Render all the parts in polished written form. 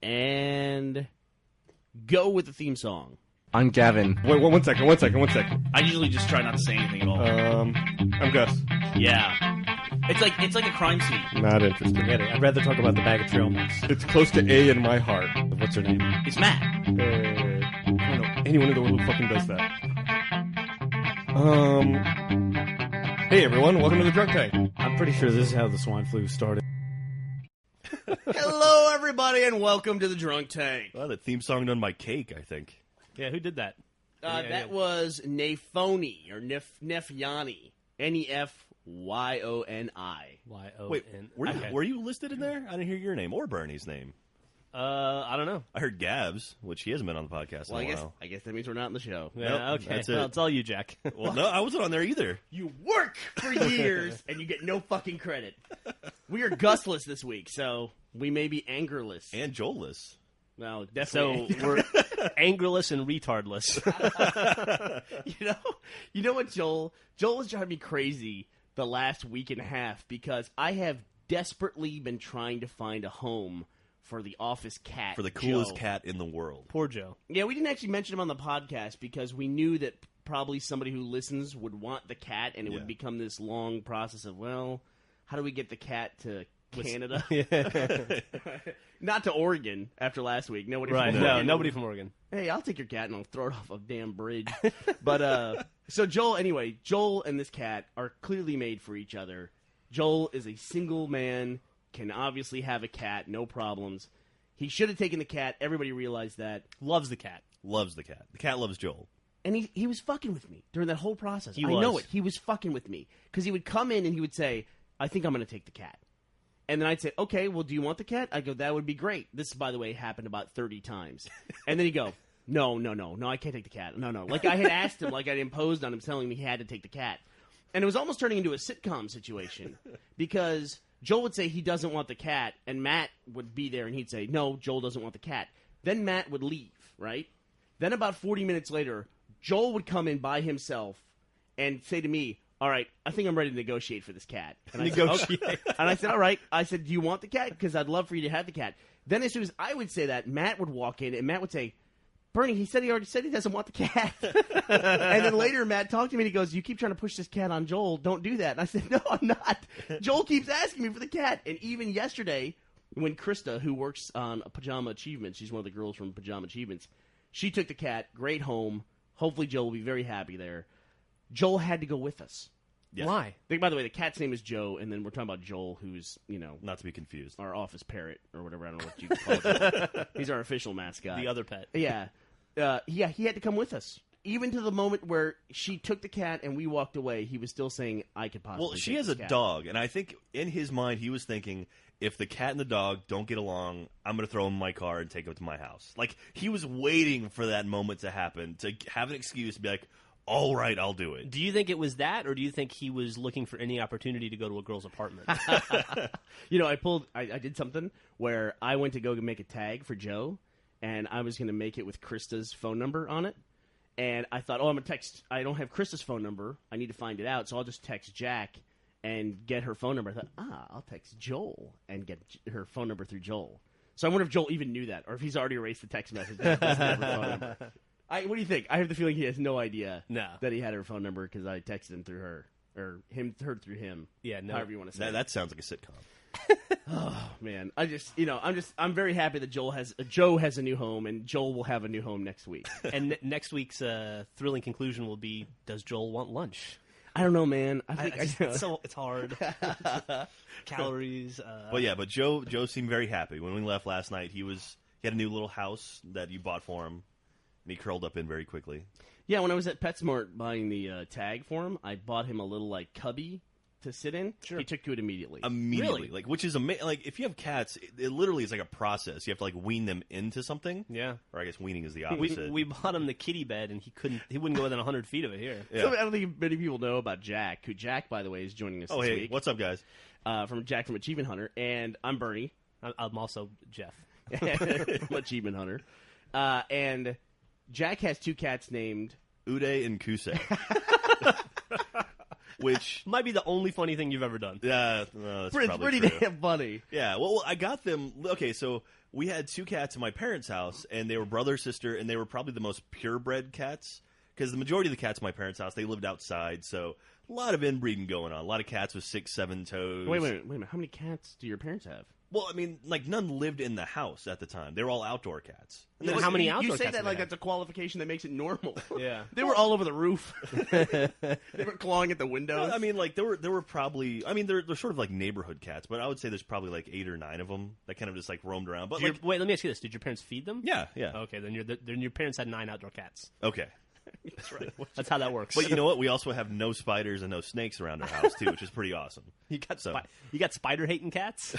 and go with the theme song. I'm Gavin. Wait, one second. I usually just try not to say anything at all. I'm Gus. Yeah. It's like a crime scene. Not interested. Forget it. I'd rather talk about the bag of trail mix. It's close to A in my heart. What's her name? It's Matt. I don't know anyone in the world who fucking does that. Hey everyone, welcome to the Drunk Tank. I'm pretty sure this is how the swine flu started. Hello, everybody, and welcome to the Drunk Tank. Well, that theme song done by Cake, I think. Yeah, who did that? That was Nefoni, or Nefyani. Nefyoni. Wait, were you listed in there? I didn't hear your name or Burnie's name. I don't know. I heard Gav's, which he hasn't been on the podcast in a while. I guess that means we're not in the show. Yeah, Nope, okay. that's it. Well, it's all you, Jack. Well, no, I wasn't on there either. You work for years, and you get no fucking credit. We are Gusless this week, so we may be angerless. And Joel-less. No, definitely. So we're angerless and retardless. You know what, Joel? Joel was driving me crazy the last week and a half because I have desperately been trying to find a home for the office cat. For the coolest Joe. cat in the world. Poor Joe. Yeah, we didn't actually mention him on the podcast because we knew that probably somebody who listens would want the cat, and it would become this long process of, well, how do we get the cat to Canada? Not to Oregon after last week. Nobody from Oregon. No, nobody from Oregon. Hey, I'll take your cat and I'll throw it off a damn bridge. But so Joel and this cat are clearly made for each other. Joel is a single man, can obviously have a cat, no problems. He should have taken the cat. Everybody realized that. Loves the cat. Loves the cat. The cat loves Joel. And he was fucking with me during that whole process. I know it. He was fucking with me. Because he would come in and he would say, I think I'm going to take the cat. And then I'd say, okay, well, do you want the cat? I go, that would be great. This, by the way, happened about 30 times. And then he'd go, no, I can't take the cat. No. Like I had asked him, like I'd imposed on him, telling me he had to take the cat. And it was almost turning into a sitcom situation because Joel would say he doesn't want the cat, and Matt would be there, and he'd say, no, Joel doesn't want the cat. Then Matt would leave, right? Then about 40 minutes later, Joel would come in by himself and say to me, all right, I think I'm ready to negotiate for this cat. And I said, okay. And I said, all right. I said, do you want the cat? Because I'd love for you to have the cat. Then as soon as I would say that, Matt would walk in, and Matt would say, Burnie, he already said he doesn't want the cat. And then later, Matt talked to me, and he goes, you keep trying to push this cat on Joel. Don't do that. And I said, no, I'm not. Joel keeps asking me for the cat. And even yesterday, when Krista, who works on Pajama Achievements, she's one of the girls from Pajama Achievements, she took the cat, great home. Hopefully Joel will be very happy there. Joel had to go with us. Yeah. Why? By the way, the cat's name is Joe, and then we're talking about Joel, who's, Not to be confused. our office parrot, or whatever, I don't know what you call it. He's our official mascot. The other pet. Yeah. He had to come with us. Even to the moment where she took the cat and we walked away, he was still saying, I could possibly Well, she take has this a cat. dog, and I think in his mind he was thinking, if the cat and the dog don't get along, I'm going to throw him in my car and take him to my house. Like, he was waiting for that moment to happen, to have an excuse to be like, all right, I'll do it. Do you think it was that, or do you think he was looking for any opportunity to go to a girl's apartment? I did something where I went to go make a tag for Joe, and I was going to make it with Krista's phone number on it. And I thought, I'm going to text. I don't have Krista's phone number. I need to find it out. So I'll just text Jack and get her phone number. I thought, I'll text Joel and get her phone number through Joel. So I wonder if Joel even knew that, or if he's already erased the text message. That doesn't have her phone number. What do you think? I have the feeling he has no idea that he had her phone number because I texted him through her, or her through him. Yeah, no. However you want to say That sounds like a sitcom. Oh man, I'm very happy that Joe has a new home, and Joel will have a new home next week. And next week's thrilling conclusion will be: does Joel want lunch? I don't know, man. It's hard. Calories. But Joe seemed very happy when we left last night. He had a new little house that you bought for him, and he curled up in very quickly. Yeah, when I was at PetSmart buying the tag for him, I bought him a little cubby to sit in. Sure. He took to it immediately. Really? Which is amazing. Like, if you have cats, it literally is like a process. You have to wean them into something. Yeah. Or I guess weaning is the opposite. We bought him the kitty bed, and he wouldn't go within 100 feet of it here. Yeah. So I don't think many people know about Jack, who Jack, by the way, is joining us this week. What's up, guys? From Jack from Achievement Hunter, and I'm Burnie. I'm also Jeff. From Achievement Hunter. And Jack has two cats named Uday and Kusei. which Might be the only funny thing you've ever done. no, that's It's probably pretty true. damn funny. Yeah, well, I got them. Okay, so we had 2 cats in my parents' house, and they were brother sister, and they were probably the most purebred cats because the majority of the cats in my parents' house they lived outside, so a lot of inbreeding going on. A lot of cats with 6, 7 toes. Wait a minute. How many cats do your parents have? Well, I mean, like none lived in the house at the time. They were all outdoor cats. And then how many You outdoor say cats that do like they have? that's a qualification that makes it normal. Yeah. They were all over the roof. They were clawing at the windows. I mean, like there were probably. I mean, they're sort of like neighborhood cats, but I would say there's probably like 8 or 9 of them that kind of just like roamed around. But like, Wait, let me ask you this: did your parents feed them? yeah. Okay, then your parents had 9 outdoor cats. Okay. That's right. That's how that works. But you know what? We also have no spiders and no snakes around our house too, which is pretty awesome. you got So- you got spider hating cats.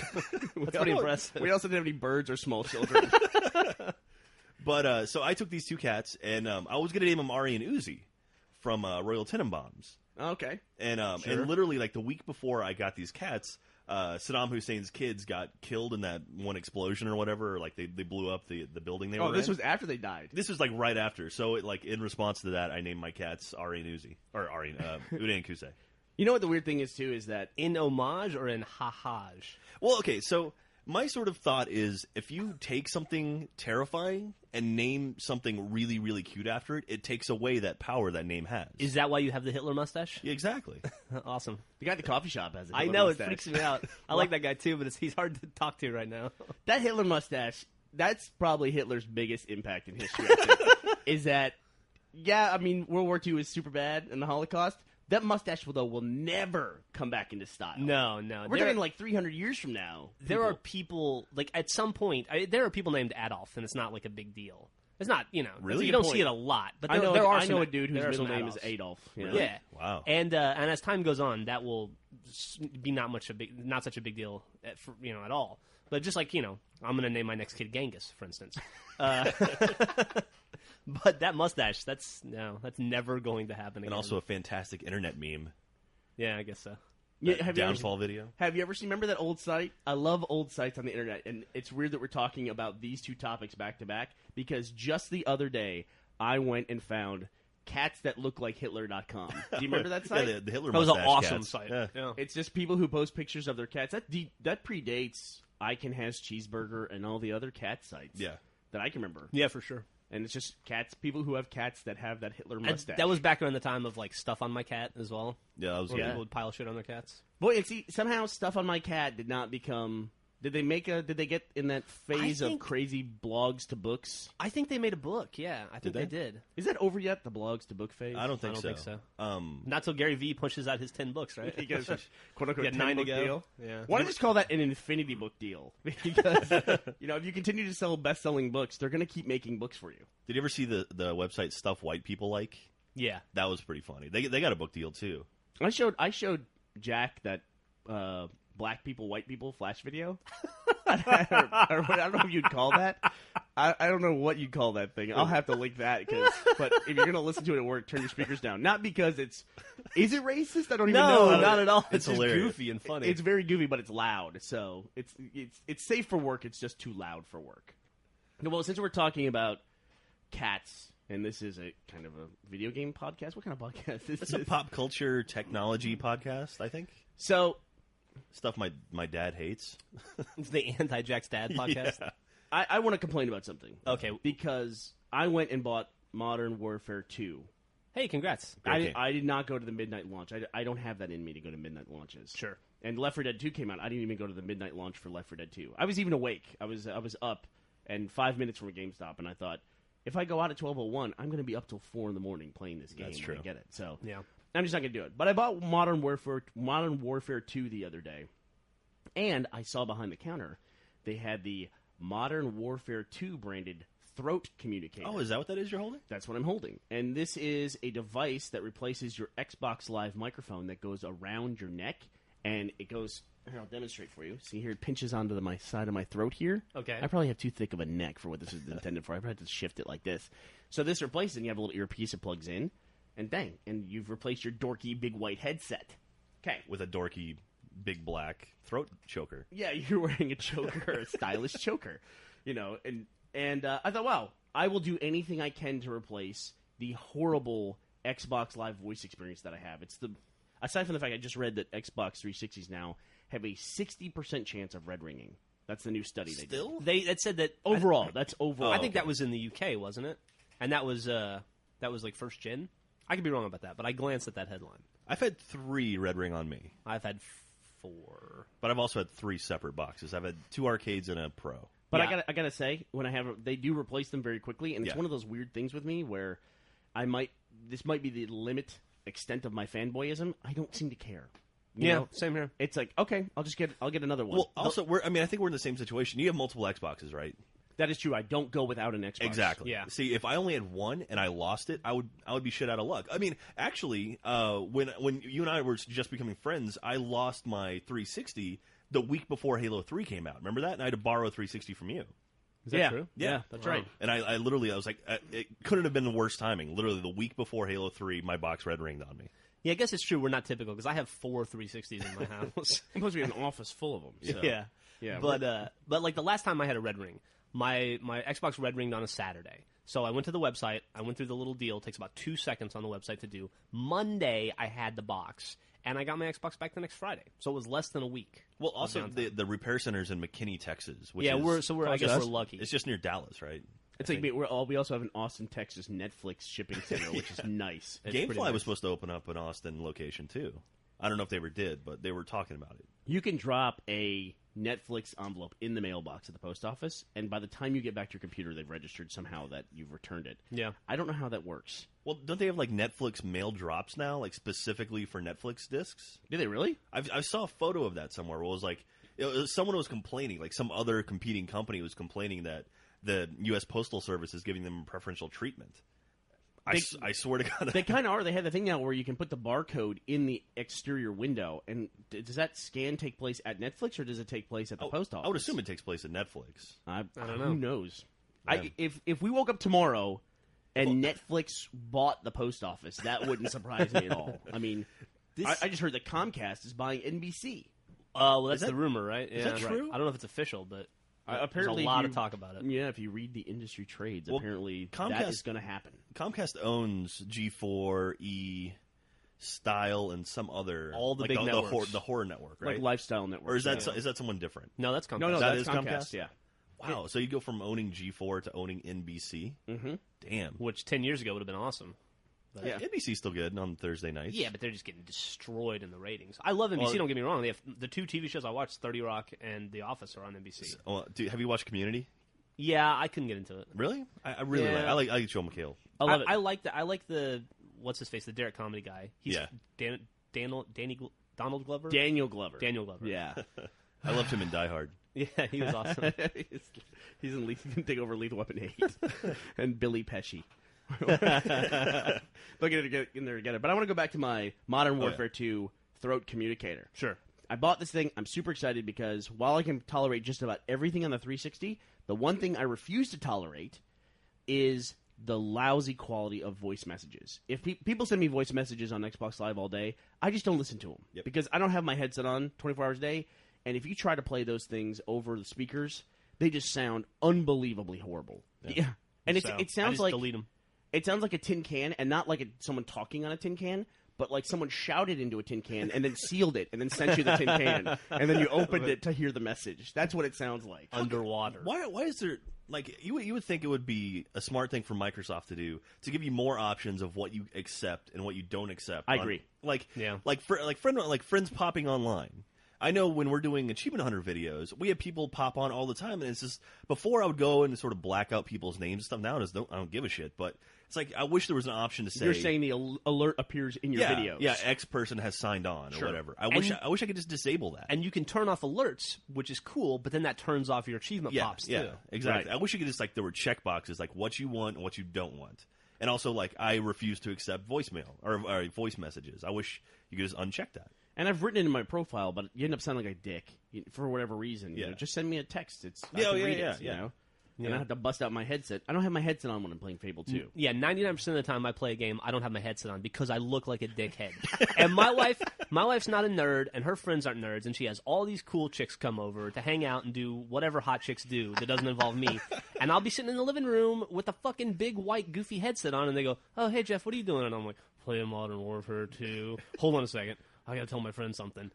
That's pretty impressive. We also didn't have any birds or small children. But so I took these 2 cats, and I was going to name them Ari and Uzi from Royal Tenenbaums. Okay. And and literally like the week before I got these cats, Saddam Hussein's kids got killed in that one explosion or whatever. Or like they blew up the building they were Oh, this in. was after they died. This was like right after. So it, like in response to that, I named my cats Ari and Uzi, or Ari Uday and Kusei. You know what the weird thing is too is that In homage or in ha-hage? Well, okay, so my sort of thought is if you take something terrifying and name something really, really cute after it, it takes away that power that name has. Is that why you have the Hitler mustache? Yeah, exactly. Awesome. the guy at the coffee shop has it. I know, it freaks me out. I like that guy too, but he's hard to talk to right now. That Hitler mustache, that's probably Hitler's biggest impact in history, I think, is that, yeah, I mean, World War II is super bad in the Holocaust. That mustache, though, will never come back into style. No. We're talking like 300 years from now. There are people, like, at some point, there are people named Adolf, and it's not, like, a big deal. It's not, Really? you don't Good see it point. a lot. But I there know are a dude whose middle name is Adolfs. Adolf. You know? Yeah. Wow. And as time goes on, that will be not such a big deal, at all. But just like, I'm going to name my next kid Genghis, for instance. But that mustache, that's never going to happen again. And also a fantastic internet meme. Yeah, I guess so. Yeah, That have you ever downfall video. Have you ever seen? Remember that old site? I love old sites on the internet, and it's weird that we're talking about these 2 topics back to back because just the other day I went and found cats that look like Hitler.com. Do you remember that site? Yeah, the Hitler That was an mustache awesome cats. site. Yeah. It's just people who post pictures of their cats. That predates I Can Has Cheeseburger and all the other cat sites. Yeah. That I can remember. Yeah, for sure. And it's just people who have cats that have that Hitler And mustache. that was back around the time of, like, stuff on my cat as well. Yeah, that was Where good. people would pile shit on their cats. Boy, and see, somehow Stuff on My Cat did not become. Did they get in that phase of think- crazy blogs to books? I think they made a book, yeah. I think Did they? they did. Is that over yet? The blogs to book phase? I don't think think so. so. Not till Gary Vee pushes out his 10 books, right? He gets quote unquote Yeah, 9 to 10-book go. deal. Yeah. Why don't you just call that an infinity book deal? Because if you continue to sell best-selling books, they're going to keep making books for you. Did you ever see the website Stuff White People Like? Yeah. That was pretty funny. They got a book deal too. I showed Jack that black people, white people flash video. I don't know if you'd call that. I don't know what you'd call that thing. I'll have to link that. But if you're going to listen to it at work, turn your speakers down. Not because is it racist? I don't even know. No, not at all. It's It's just hilarious. goofy and funny. It's very goofy, but it's loud. So it's safe for work. It's just too loud for work. Well, since we're talking about cats, and this is a kind of a video game podcast. What kind of podcast is It's this? a pop culture technology podcast, I think. So Stuff my dad hates. It's the Anti-Jack's Dad podcast. Yeah. I want to complain about something. Okay. Because I went and bought Modern Warfare 2. Hey, congrats. Okay. I did not go to the midnight launch. I don't have that in me to go to midnight launches. Sure. And Left 4 Dead 2 came out. I didn't even go to the midnight launch for Left 4 Dead 2. I was even awake. I was up and 5 minutes from a GameStop, and I thought, if I go out at 12:01, I'm going to be up till 4 in the morning playing this game. That's when I true. get it. So Yeah. I'm just not going to do it. But I bought Modern Warfare 2 the other day, and I saw behind the counter they had the Modern Warfare 2 branded throat communicator. Oh, is that what that is you're holding? That's what I'm holding. And this is a device that replaces your Xbox Live microphone that goes around your neck, and it goes... Here, I'll demonstrate for you. See here, it pinches onto my side of my throat here. Okay. I probably have too thick of a neck for what this is intended for. I probably have to shift it like this. So this replaces it, and you have a little earpiece that plugs in, and bang, and you've replaced your dorky big white headset. Okay. With a dorky big black throat choker. Yeah, you're wearing a choker, a stylish choker, and I thought, wow, I will do anything I can to replace the horrible Xbox Live voice experience that I have. aside from the fact I just read that Xbox 360s now have a 60% chance of red ringing. That's the new study they Still? did. It said that Overall, that's overall. I think that was in the UK, wasn't it? And that was like first gen. I could be wrong about that, but I glanced at that headline. I've had 3 red ring on me, I've had 4. but I've also had 3 separate boxes. I've had 2 arcades and a pro. But Yeah. I gotta say, when they do replace them very quickly, and it's Yeah. one of those weird things with me where this might be the limit extent of my fanboyism. I don't seem to care. You know? Same here. It's like, okay, I'll get another one. Well, also, I think we're in the same situation. You have multiple Xboxes, right? That is true. I don't go without an Xbox. Exactly. Yeah. See, if I only had one and I lost it, I would be shit out of luck. I mean, actually, when you and I were just becoming friends, I lost my 360 the week before Halo 3 came out. Remember that? And I had to borrow a 360 from you. Is that Yeah. true? Yeah, that's right. And I literally, I was like, it couldn't have been the worst timing. Literally, the week before Halo 3, my box red ringed on me. Yeah, I guess it's true. We're not typical because I have 4 360s in my house. I'm supposed to be in an office full of them. So. Yeah. But like the last time I had a red ring, my Xbox red ringed on a Saturday. So I went to the website. I went through the little deal. It takes about 2 seconds on the website to do. Monday, I had the box, and I got my Xbox back the next Friday. So it was less than a week. Well, also, downtime. the repair center's in McKinney, Texas. Which Yeah, is, I guess we're lucky. It's just near Dallas, right? It's like we also have an Austin, Texas Netflix shipping center, which is nice. It's pretty GameFly nice. was supposed to open up an Austin location, too. I don't know if they ever did, but they were talking about it. You can drop a Netflix envelope in the mailbox at the post office, and by the time you get back to your computer, they've registered somehow that you've returned it. Yeah. I don't know how that works. Well, don't they have, like, Netflix mail drops now, like, specifically for Netflix discs? Do they really? I saw a photo of that somewhere where it was like, someone was complaining, like some other competing company was complaining that the U.S. Postal Service is giving them preferential treatment. I swear to God. They kind of are. They have the thing now where you can put the barcode in the exterior window, and does that scan take place at Netflix, or does it take place at the post office? I would assume it takes place at Netflix. I don't know. Who knows? Yeah. If we woke up tomorrow and Netflix bought the post office, that wouldn't surprise me at all. I mean, I just heard that Comcast is buying NBC. Well, that's that- the rumor, right? is Yeah, that true? I don't know if it's official, but Apparently, there's a lot if of talk about it. Yeah, if you read the industry trades, Well, apparently that Comcast- is going to happen. Comcast owns G4, E, Style, and some other All the like big networks. the horror network, right? Like Lifestyle Network. or is that someone different? No, that's Comcast. No, That that's is Comcast. Comcast? Yeah. Wow, so you go from owning G4 to owning NBC. Mm-hmm. Damn. Which 10 years ago would have been awesome. But Yeah. NBC's still good on Thursday nights. Yeah, but they're just getting destroyed in the ratings. I love NBC, Well, don't get me wrong. They have the 2 TV shows I watched, 30 Rock and The Office, are on NBC. Have you watched Community? Yeah, I couldn't get into it. Really? I really Yeah. like. I like Joel McHale. I love it. I like the what's his face, the Derek comedy guy. He's Yeah. Donald Glover? Daniel Glover. Daniel Glover. Yeah. I loved him in Die Hard. Yeah, he was awesome. He's in He's going to take over Lethal Weapon 8. And Billy Pesci. They'll get in there together. But I want to go back to my Modern Warfare 2 throat communicator. Sure. I bought this thing. I'm super excited because while I can tolerate just about everything on the 360, the one thing I refuse to tolerate is the lousy quality of voice messages. If people send me voice messages on Xbox Live all day, I just don't listen to them. Yep. Because I don't have my headset on 24 hours a day, and if you try to play those things over the speakers, they just sound unbelievably horrible. Yeah. And So, it I sounds just like delete 'em. it sounds like a tin can, and not like someone talking on a tin can, but like someone shouted into a tin can and then sealed it and then sent you the tin can, and then you opened it to hear the message. That's what it sounds like. Underwater. Why is there like you would think it would be a smart thing for Microsoft to do to give you more options of what you accept and what you don't accept. I agree. Like Yeah. like friends popping online. I know when we're doing Achievement Hunter videos, we have people pop on all the time, and it's just before I would go and sort of black out people's names and stuff. Now I don't give a shit, but it's like I wish there was an option to say You're saying the alert appears in your yeah, videos. yeah, X person has signed on or whatever. I wish I could just disable that. And you can turn off alerts, which is cool, but then that turns off your achievement pops too. Yeah, exactly. Right. I wish you could just there were check boxes like what you want and what you don't want, and also like I refuse to accept voicemail or voice messages. I wish you could just uncheck that. And I've written it in my profile, but you end up sounding like a dick for whatever reason. You Yeah. know, just send me a text. I Yeah, can yeah, read yeah, it, you yeah. know? And I have to bust out my headset. I don't have my headset on when I'm playing Fable 2. Yeah, 99% of the time I play a game, I don't have my headset on because I look like a dickhead. And my wife's not a nerd, and her friends aren't nerds, and she has all these cool chicks come over to hang out and do whatever hot chicks do that doesn't involve me. And I'll be sitting in the living room with a fucking big white goofy headset on, and they go, "Oh, hey Jeff, what are you doing?" And I'm like, play Modern Warfare 2. Hold on a second. I gotta tell my friend something.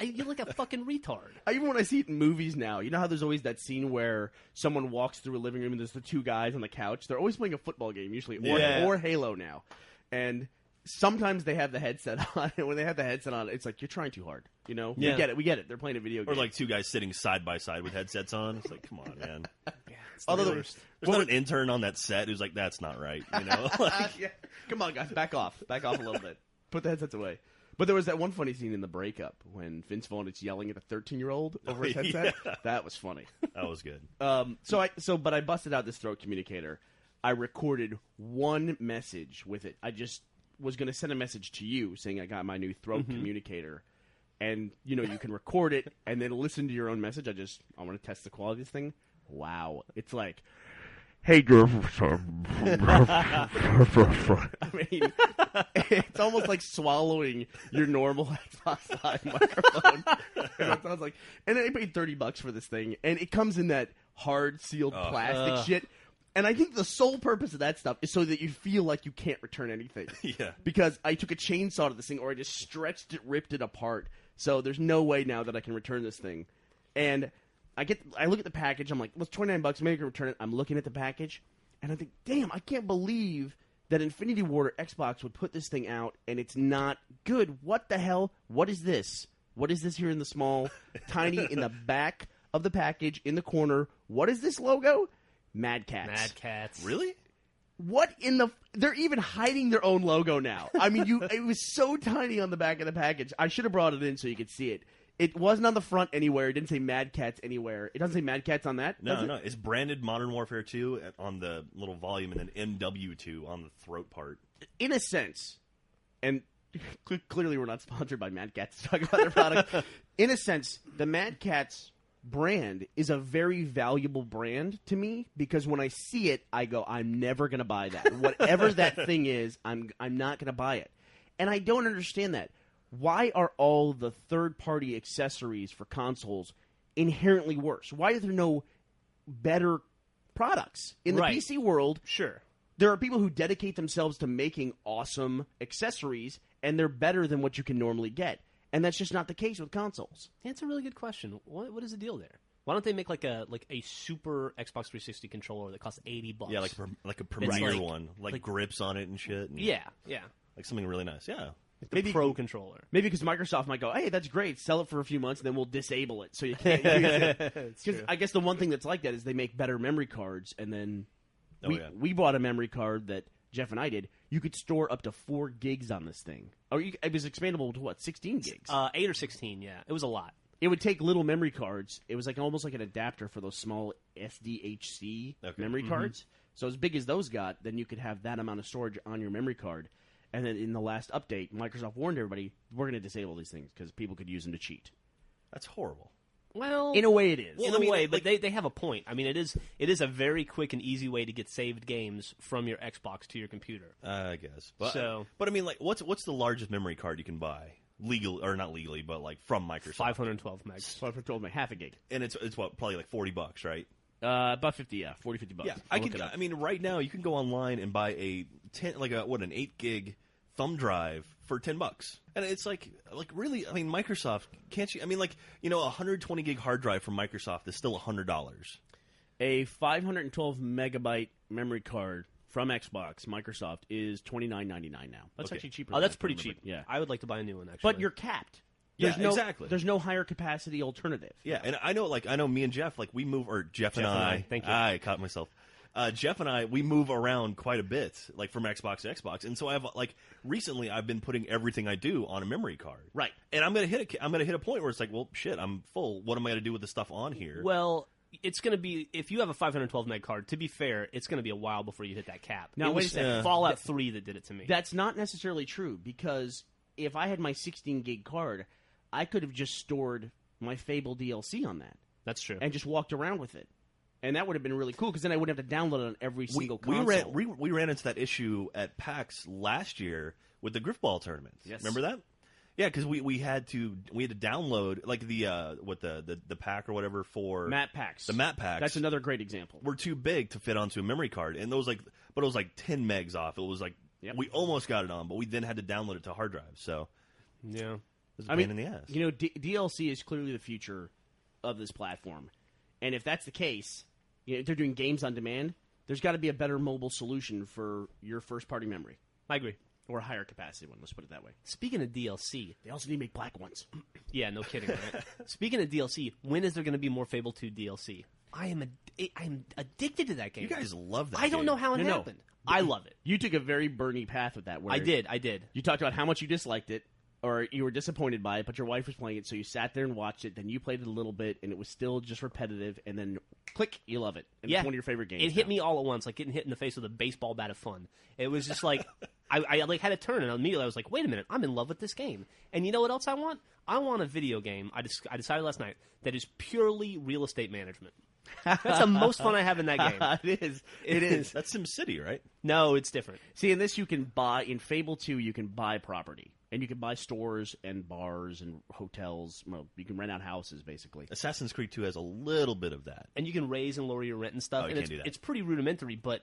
You're like a fucking retard. Even when I see it in movies now, you know how there's always that scene where someone walks through a living room and there's the two guys on the couch? They're always playing a football game, usually, or Halo now. And sometimes they have the headset on, and when they have the headset on, it's like, you're trying too hard. You know? Yeah. We get it. They're playing a video game. Or like two guys sitting side by side with headsets on. It's like, come on, man. Although There's not an intern on that set who's like, that's not right. You know? Like, yeah. Come on, guys, back off. Back off a little bit. Put the headsets away. But there was that one funny scene in The Breakup when Vince Vaughn is yelling at a 13-year-old over his headset. Yeah. That was funny. that was good. But I busted out this throat communicator. I recorded one message with it. I just was going to send a message to you saying I got my new throat communicator. And, you know, you can record it and then listen to your own message. I want to test the quality of this thing. Wow. It's like, hey, Geoff. I mean, it's almost like swallowing your normal Xbox Live microphone. It sounds like, and then I paid $30 for this thing, and it comes in that hard sealed plastic shit. And I think the sole purpose of that stuff is so that you feel like you can't return anything. Yeah. Because I took a chainsaw to this thing, or I just stretched it, ripped it apart. So there's no way now that I can return this thing. And I look at the package. I'm like, well, it's $29. Maybe I can return it. I'm looking at the package, and I think, damn, I can't believe that Infinity Ward or Xbox would put this thing out, and it's not good. What the hell? What is this? What is this here in the small, tiny, in the back of the package, in the corner? What is this logo? Mad Cats. Mad Cats. Really? What in the... They're even hiding their own logo now. I mean, it was so tiny on the back of the package. I should have brought it in so you could see it. It wasn't on the front anywhere. It didn't say Mad Cats anywhere. It doesn't say Mad Cats on that? No. It's branded Modern Warfare 2 on the little volume and then MW2 on the throat part. In a sense, and clearly we're not sponsored by Mad Cats to talk about their product. In a sense, the Mad Cats brand is a very valuable brand to me because when I see it, I go, I'm never going to buy that. Whatever that thing is, I'm not going to buy it. And I don't understand that. Why are all the third-party accessories for consoles inherently worse? Why are there no better products? In the PC world, sure, there are people who dedicate themselves to making awesome accessories, and they're better than what you can normally get. And that's just not the case with consoles. Yeah, it's a really good question. What is the deal there? Why don't they make like a super Xbox 360 controller that costs $80? Yeah, like a Premier one, like grips on it and shit. And yeah, like something really nice. Yeah. Maybe Pro controller. Maybe because Microsoft might go, hey, that's great, sell it for a few months, and then we'll disable it so you can't use it. Because I guess the one thing that's like that is they make better memory cards, and then we bought a memory card that Jeff and I did. You could store up to 4 gigs on this thing. It was expandable to what, 16 gigs? 8 or 16, yeah. It was a lot. It would take little memory cards. It was like almost like an adapter for those small SDHC memory cards. So as big as those got, then you could have that amount of storage on your memory card. And then in the last update, Microsoft warned everybody, we're going to disable these things because people could use them to cheat. That's horrible. Well, in a way it is. Well, in a way, but they have a point. I mean, it is a very quick and easy way to get saved games from your Xbox to your computer. I guess. But I mean, like, what's the largest memory card you can buy? Legal or not legally, but like from Microsoft. 512 megs. 512 meg, half a gig. And it's what, probably like $40, right? About 50, yeah, $40-50. Yeah, I mean, right now you can go online and buy an 8 gig thumb drive for $10, and it's like really. I mean, Microsoft can't you? I mean, like, you know, a 120 gig hard drive from Microsoft is still $100. A 512 megabyte memory card from Xbox, Microsoft, is $29.99 now. That's actually cheaper. Oh, that's pretty cheap. Yeah, I would like to buy a new one actually. But you're capped. Exactly. There's no higher capacity alternative. Yeah, and I know me and Jeff, like, we move, or Jeff and I. Thank you. I caught myself. Jeff and I, we move around quite a bit, like from Xbox to Xbox, and so recently I've been putting everything I do on a memory card. Right. And I'm gonna hit a point where it's like, well, shit, I'm full. What am I gonna do with the stuff on here? Well, it's going to be, if you have a 512 meg card, to be fair, it's going to be a while before you hit that cap. Now, wait a second. Fallout 3 that did it to me. That's not necessarily true, because if I had my 16 gig card, I could have just stored my Fable DLC on that. That's true. And just walked around with it. And that would have been really cool, because then I wouldn't have to download it on every single console. We ran into that issue at PAX last year with the Griffball tournament. Yes. Remember that? Yeah, because we had to download, like, the pack or whatever for map packs. The map packs. That's another great example. Were too big to fit onto a memory card, and it was like 10 megs off. It was like Yep. We almost got it on, but we then had to download it to hard drive. So Yeah. it was a pain in the ass. You know, DLC is clearly the future of this platform. And if that's the case, if they're doing games on demand, there's got to be a better mobile solution for your first-party memory. I agree. Or a higher capacity one, let's put it that way. Speaking of DLC, They also need to make black ones. yeah, no kidding, right? Speaking of DLC, when is there going to be more Fable 2 DLC? I am addicted to that game. You guys love that I don't game. know how it No. happened. I love it. You took a very Burnie path with that. Where I did. You talked about how much you disliked it, or you were disappointed by it, but your wife was playing it, so you sat there and watched it. Then you played it a little bit, and it was still just repetitive. And then, click, you love it. And Yeah. It's one of your favorite games. It hit now. me all at once, like getting hit in the face with a baseball bat of fun. It was just like I like had a turn, and immediately I was like, "Wait a minute, I'm in love with this game." And you know what else I want? I want a video game. I decided last night that is purely real estate management. That's the most fun I have in that game. It is. It is. That's SimCity, right? No, it's different. See, in this, you can buy, in Fable 2, you can buy property. And you can buy stores and bars and hotels. Well, you can rent out houses, basically. Assassin's Creed 2 has a little bit of that. And you can raise and lower your rent and stuff. Oh, you and can't do that. It's pretty rudimentary, but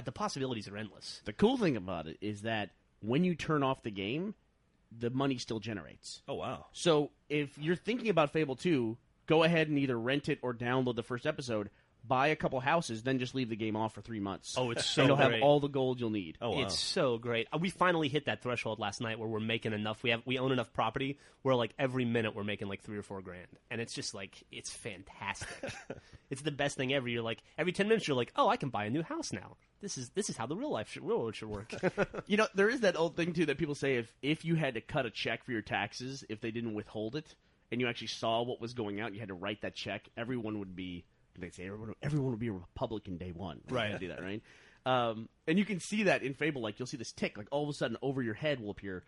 the possibilities are endless. The cool thing about it is that when you turn off the game, the money still generates. Oh, wow. So if you're thinking about Fable 2, go ahead and either rent it or download the first episode, buy a couple houses, then just leave the game off for 3 months. Oh, it's so and you'll great. have all the gold you'll need. Oh, wow. It's so great. We finally hit that threshold last night where we're making enough. We own enough property where like every minute we're making like $3 or $4 grand, and it's just like it's fantastic. It's the best thing ever. You're like every 10 minutes you're like, oh, I can buy a new house now. This is how the real world should work. You know, there is that old thing, too, that people say if you had to cut a check for your taxes, if they didn't withhold it, and you actually saw what was going out, you had to write that check, everyone would be... They say everyone would be a Republican day one. Right. You do that, right? And you can see that in Fable. Like, you'll see this tick. Like, all of a sudden, over your head will appear.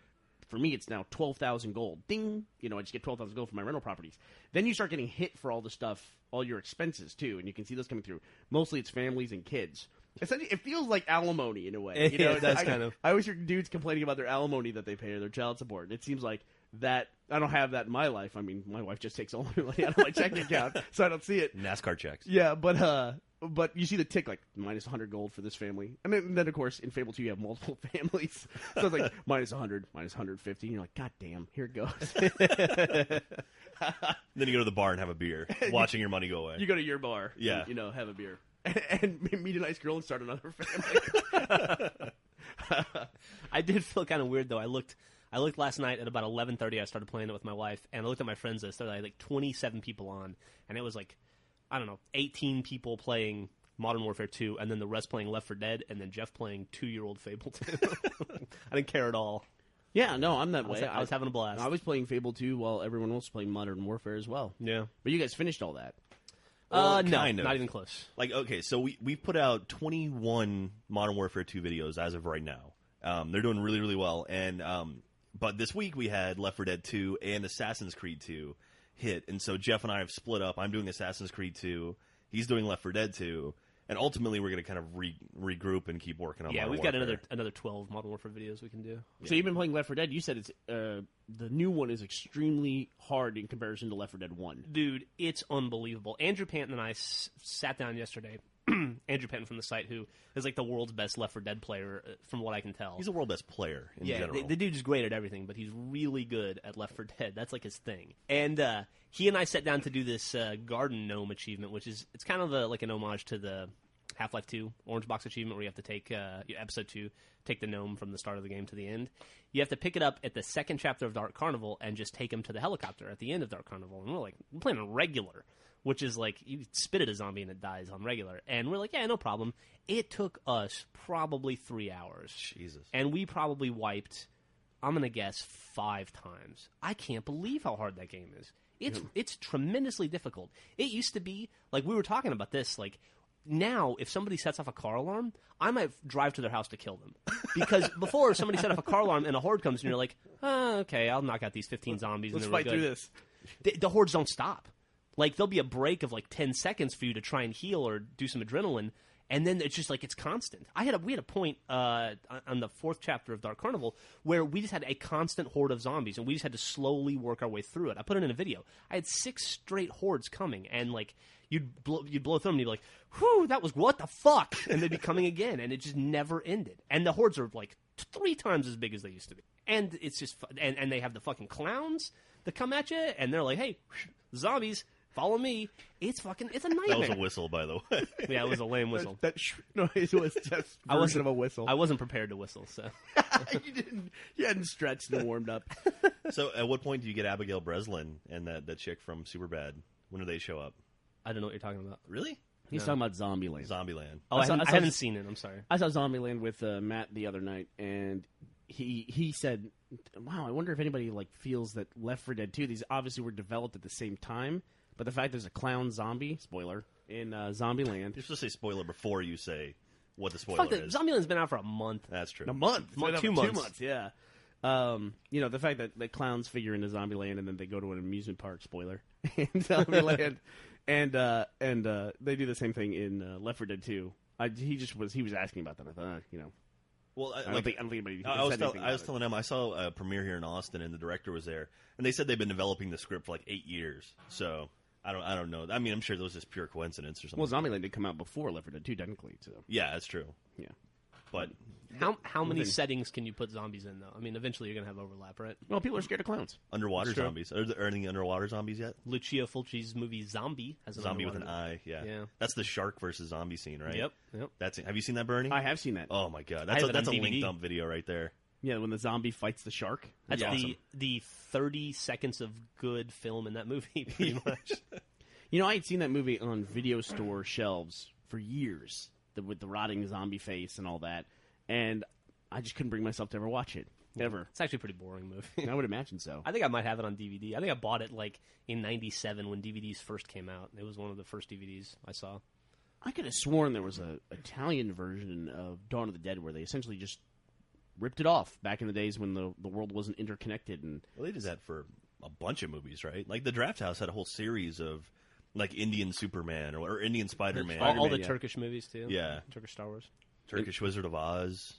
For me, it's now 12,000 gold. Ding! You know, I just get 12,000 gold for my rental properties. Then you start getting hit for all the stuff, all your expenses, too. And you can see those coming through. Mostly it's families and kids. Essentially, it feels like alimony in a way. You know, It does kind of. I always hear dudes complaining about their alimony that they pay or their child support. It seems like that. I don't have that in my life. I mean, my wife just takes all my money out of my checking account, so I don't see it. NASCAR checks. Yeah, but you see the tick like minus 100 gold for this family, and then of course in Fable 2 you have multiple families, so it's like minus 100, minus 150. And you're like, God damn, here it goes. Then you go to the bar and have a beer, watching your money go away. You go to your bar, Yeah. and, have a beer, and meet a nice girl and start another family. I did feel kind of weird though. I looked last night at about 11:30. I started playing it with my wife, and I looked at my friends list. There were like 27 people on, and it was like, I don't know, 18 people playing Modern Warfare 2, and then the rest playing Left 4 Dead, and then Jeff playing 2-year-old Fable 2. I didn't care at all. Yeah, no, I'm that way. I was having a blast. I was playing Fable 2 while everyone else was playing Modern Warfare as well. Yeah. But you guys finished all that. Well, No, kind of. not even close. Like, okay, so we've put out 21 Modern Warfare 2 videos as of right now. They're doing really, really well. And but this week we had Left 4 Dead 2 and Assassin's Creed 2 hit. And so Jeff and I have split up. I'm doing Assassin's Creed 2. He's doing Left 4 Dead 2. And ultimately we're going to kind of regroup and keep working on Yeah, Modern we've got Warfare. another 12 Modern Warfare videos we can do. So you've been playing Left 4 Dead. You said it's the new one is extremely hard in comparison to Left 4 Dead 1. Dude, it's unbelievable. Andrew Panton and I sat down yesterday. Andrew Panton from the site, who is like the world's best Left 4 Dead player, from what I can tell. He's the world best player in Yeah, general. the dude's great at everything, but he's really good at Left 4 Dead. That's like his thing. And he and I sat down to do this Garden Gnome achievement, which is it's kind of like an homage to the Half-Life 2 Orange Box achievement, where you have to take Episode 2, take the gnome from the start of the game to the end. You have to pick it up at the second chapter of Dark Carnival and just take him to the helicopter at the end of Dark Carnival. And we're playing on regular, which is like you spit at a zombie and it dies on regular. And we're like, yeah, no problem. It took us probably 3 hours. Jesus. And we probably wiped, I'm going to guess, 5 times. I can't believe how hard that game is. It's tremendously difficult. It used to be, like we were talking about this, like now if somebody sets off a car alarm, I might drive to their house to kill them. Because before somebody set off a car alarm and a horde comes and you're like, oh, okay, I'll knock out these 15 zombies. Let's and then fight through this. The hordes don't stop. Like there'll be a break of like 10 seconds for you to try and heal or do some adrenaline. And then it's just like it's constant. We had a point on the 4th chapter of Dark Carnival where we just had a constant horde of zombies, and we just had to slowly work our way through it. I put it in a video. I had 6 straight hordes coming, and like you'd blow through them, and you'd be like, "Whew, that was what the fuck," and they'd be coming again, and it just never ended. And the hordes are like 3 times as big as they used to be. And it's just and they have the fucking clowns that come at you, and they're like, "Hey, zombies, follow me." It's a nightmare. That was a whistle, by the way. Yeah, it was a lame whistle. That noise was just version of a whistle. I wasn't prepared to whistle, so You hadn't stretched and warmed up. So, at what point do you get Abigail Breslin and that chick from Superbad? When do they show up? I don't know what you're talking about. Really? He's talking about Zombieland. Zombieland. Oh, I haven't seen it. I'm sorry. I saw Zombieland with Matt the other night, and he said, "Wow, I wonder if anybody like feels that Left 4 Dead 2. These obviously were developed at the same time, but the fact there's a clown zombie spoiler in Zombieland. You're supposed to say spoiler before you say what the spoiler Fuck that. is. Zombieland's been out for a month. That's true. A month, Mo- It's 2 been up for months. 2 months, yeah. You know, the fact that the clowns figure into Zombieland and then they go to an amusement park, spoiler, in Zombieland, and they do the same thing in Left 4 Dead 2. He was asking about that. I thought, you know, Well, I don't think anybody. I was said anything about it. telling them I saw a premiere here in Austin, and the director was there, and they said they've been developing the script for like 8 years. So I don't know. I mean, I'm sure that was just pure coincidence or something. Well, Zombieland did come out before Left 4 Dead 2, technically. So Yeah, that's true. yeah. But How many settings can you put zombies in, though? I mean, eventually you're going to have overlap, right? Well, people are scared of clowns. underwater That's true. zombies. Are there any underwater zombies yet? Lucia Fulci's movie Zombie has an Zombie with an underwater- eye. Yeah. Yeah. That's the shark versus zombie scene, right? Yep. That's it. Have you seen that, Bernie? I have seen that. Oh my god, I that's have it that's a on DVD. link dump video right there. Yeah, when the zombie fights the shark. That's awesome. the 30 seconds of good film in that movie, pretty much. You know, I had seen that movie on video store shelves for years, with the rotting zombie face and all that, and I just couldn't bring myself to ever watch it. Ever. It's actually a pretty boring movie. I would imagine so. I think I might have it on DVD. I think I bought it like in '97 when DVDs first came out. It was one of the first DVDs I saw. I could have sworn there was a Italian version of Dawn of the Dead where they essentially just ripped it off back in the days when the world wasn't interconnected. And Well, they did that for a bunch of movies, right? Like the Draft House had a whole series of like Indian Superman or Indian Spider-Man, All the yeah. Turkish movies too. Yeah. Turkish Star Wars. Turkish Wizard of Oz.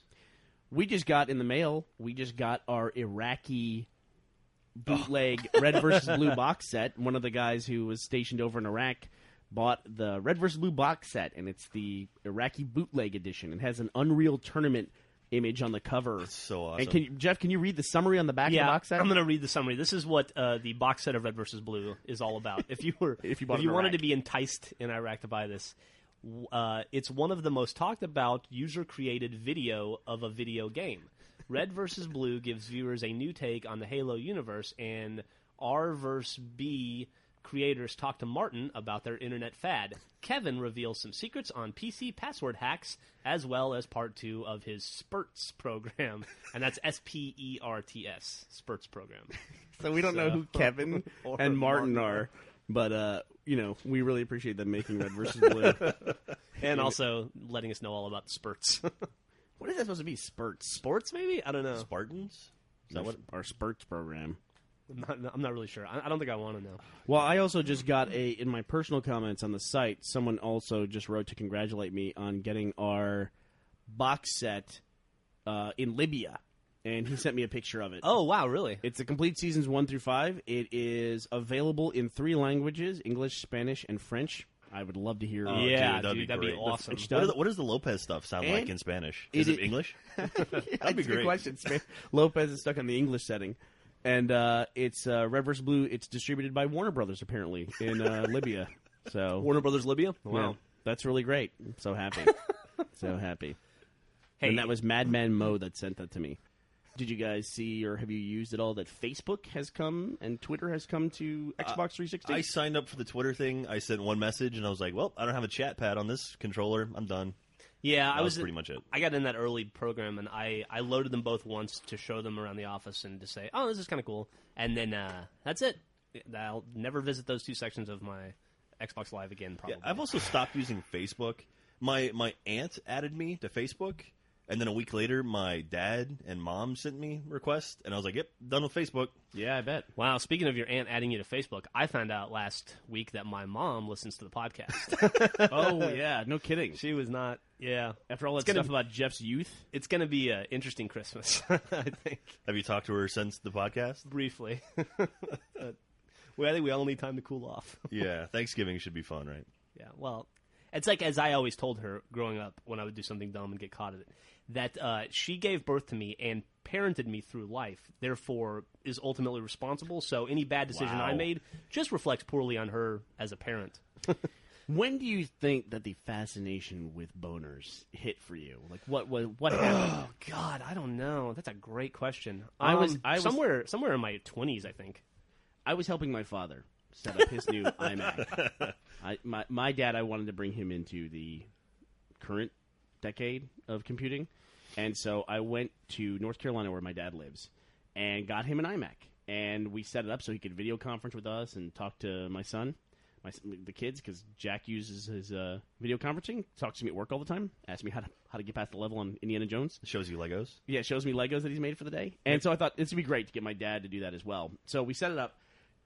we just got in the mail, our Iraqi bootleg Red versus Blue box set. One of the guys who was stationed over in Iraq bought the Red versus Blue box set, and it's the Iraqi bootleg edition. It has an Unreal Tournament image on the cover. It's so awesome. And Jeff, can you read the summary on the back of the box set? I'm going to read the summary. This is what the box set of Red vs. Blue is all about. If you wanted to be enticed in Iraq to buy this, it's one of the most talked about user-created video of a video game. Red vs. Blue gives viewers a new take on the Halo universe, and R vs. B creators talk to Martin about their internet fad. Kevin reveals some secrets on PC password hacks, as well as part 2 of his Spurts program. And that's SPERTS, Spurts program. So we don't know who Kevin Or and Martin are, but we really appreciate them making Red versus Blue. And also letting us know all about Spurts. What is that supposed to be? Spurts. Sports, maybe? I don't know. Spartans? Is that what our Spurts program? I'm not really sure. I don't think I want to know. Well, I also just got in my personal comments on the site, someone also just wrote to congratulate me on getting our box set in Libya, and he sent me a picture of it. Oh, wow, really? It's the complete seasons 1 through 5. It is available in 3 languages, English, Spanish, and French. I would love to hear. Yeah, that'd be that'd be great. awesome. What does the Lopez stuff sound And like in Spanish? Is it English? That'd be a good great. question. Lopez is stuck on the English setting. And it's Red vs. Blue. It's distributed by Warner Brothers, apparently, in Libya. So Warner Brothers Libya? yeah, Wow. that's really great. I'm so happy. So happy. Hey, And that was Madman Mo that sent that to me. Did you guys see or have you used at all that Facebook has come and Twitter has come to Xbox 360? I signed up for the Twitter thing. I sent one message, and I was like, well, I don't have a chat pad on this controller. I'm done. yeah, That was pretty much it. I got in that early program, and I loaded them both once to show them around the office and to say, oh, this is kind of cool. And then that's it. I'll never visit those 2 sections of my Xbox Live again, probably. Yeah, I've also stopped using Facebook. My aunt added me to Facebook, and then a week later, my dad and mom sent me requests, and I was like, yep, done with Facebook. yeah, I bet. Wow, speaking of your aunt adding you to Facebook, I found out last week that my mom listens to the podcast. Oh, yeah, no kidding. She was not, yeah. After all that gonna stuff about Jeff's youth. It's going to be an interesting Christmas, I think, Have you talked to her since the podcast? briefly. I think we all need time to cool off. Yeah, Thanksgiving should be fun, right? Yeah, well, It's like, as I always told her growing up when I would do something dumb and get caught at it, that she gave birth to me and parented me through life, therefore is ultimately responsible. So any bad decision I made just reflects poorly on her as a parent. When do you think that the fascination with boners hit for you? Like, what happened? Oh, God, I don't know. That's a great question. I was somewhere in my 20s, I think. I was helping my father set up his new iMac. My dad, I wanted to bring him into the current decade of computing. And so I went to North Carolina, where my dad lives, and got him an iMac. And we set it up so he could video conference with us and talk to my son, the kids, because Jack uses his video conferencing, talks to me at work all the time, asks me how to get past the level on Indiana Jones. Shows you Legos? Yeah, shows me Legos that he's made for the day. And so I thought this would be great to get my dad to do that as well. So we set it up.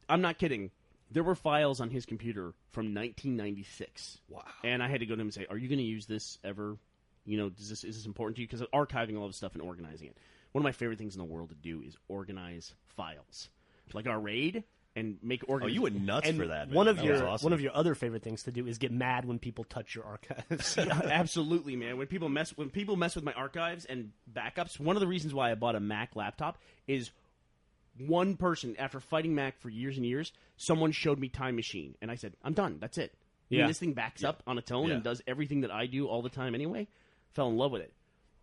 I'm not kidding. There were files on his computer from 1996. Wow. And I had to go to him and say, are you going to use this ever? You know, is this important to you? Because archiving all this stuff and organizing it. One of my favorite things in the world to do is organize files. Like our RAID, and make organization. Oh, you went nuts for that, man. One of Awesome. your other favorite things to do is get mad when people touch your archives. Yeah, absolutely, man. When people mess with my archives and backups, one of the reasons why I bought a Mac laptop is one person, after fighting Mac for years and years, someone showed me Time Machine, and I said, I'm done. That's it. I mean, this thing backs up on its own and does everything that I do all the time anyway. Fell in love with it.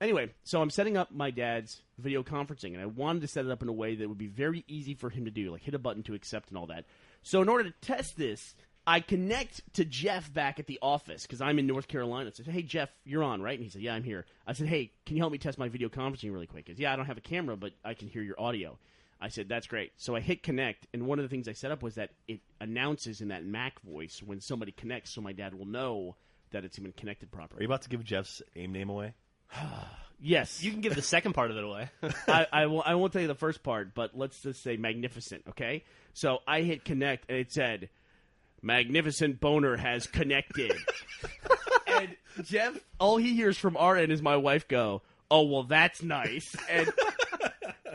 Anyway, so I'm setting up my dad's video conferencing, and I wanted to set it up in a way that would be very easy for him to do, like hit a button to accept and all that. So in order to test this, I connect to Jeff back at the office, because I'm in North Carolina. I said, hey, Jeff, you're on, right? And he said, yeah, I'm here. I said, hey, can you help me test my video conferencing really quick? He goes, yeah, I don't have a camera, but I can hear your audio. I said, that's great. So I hit connect, and one of the things I set up was that it announces in that Mac voice when somebody connects, so my dad will know that it's been connected properly. Are you about to give Jeff's AIM name away? Yes. You can give the second part of it away. I won't tell you the first part, but let's just say magnificent, okay? So I hit connect, and it said, Magnificent Boner has connected. And Jeff, all he hears from our end is my wife go, oh, well, that's nice. And,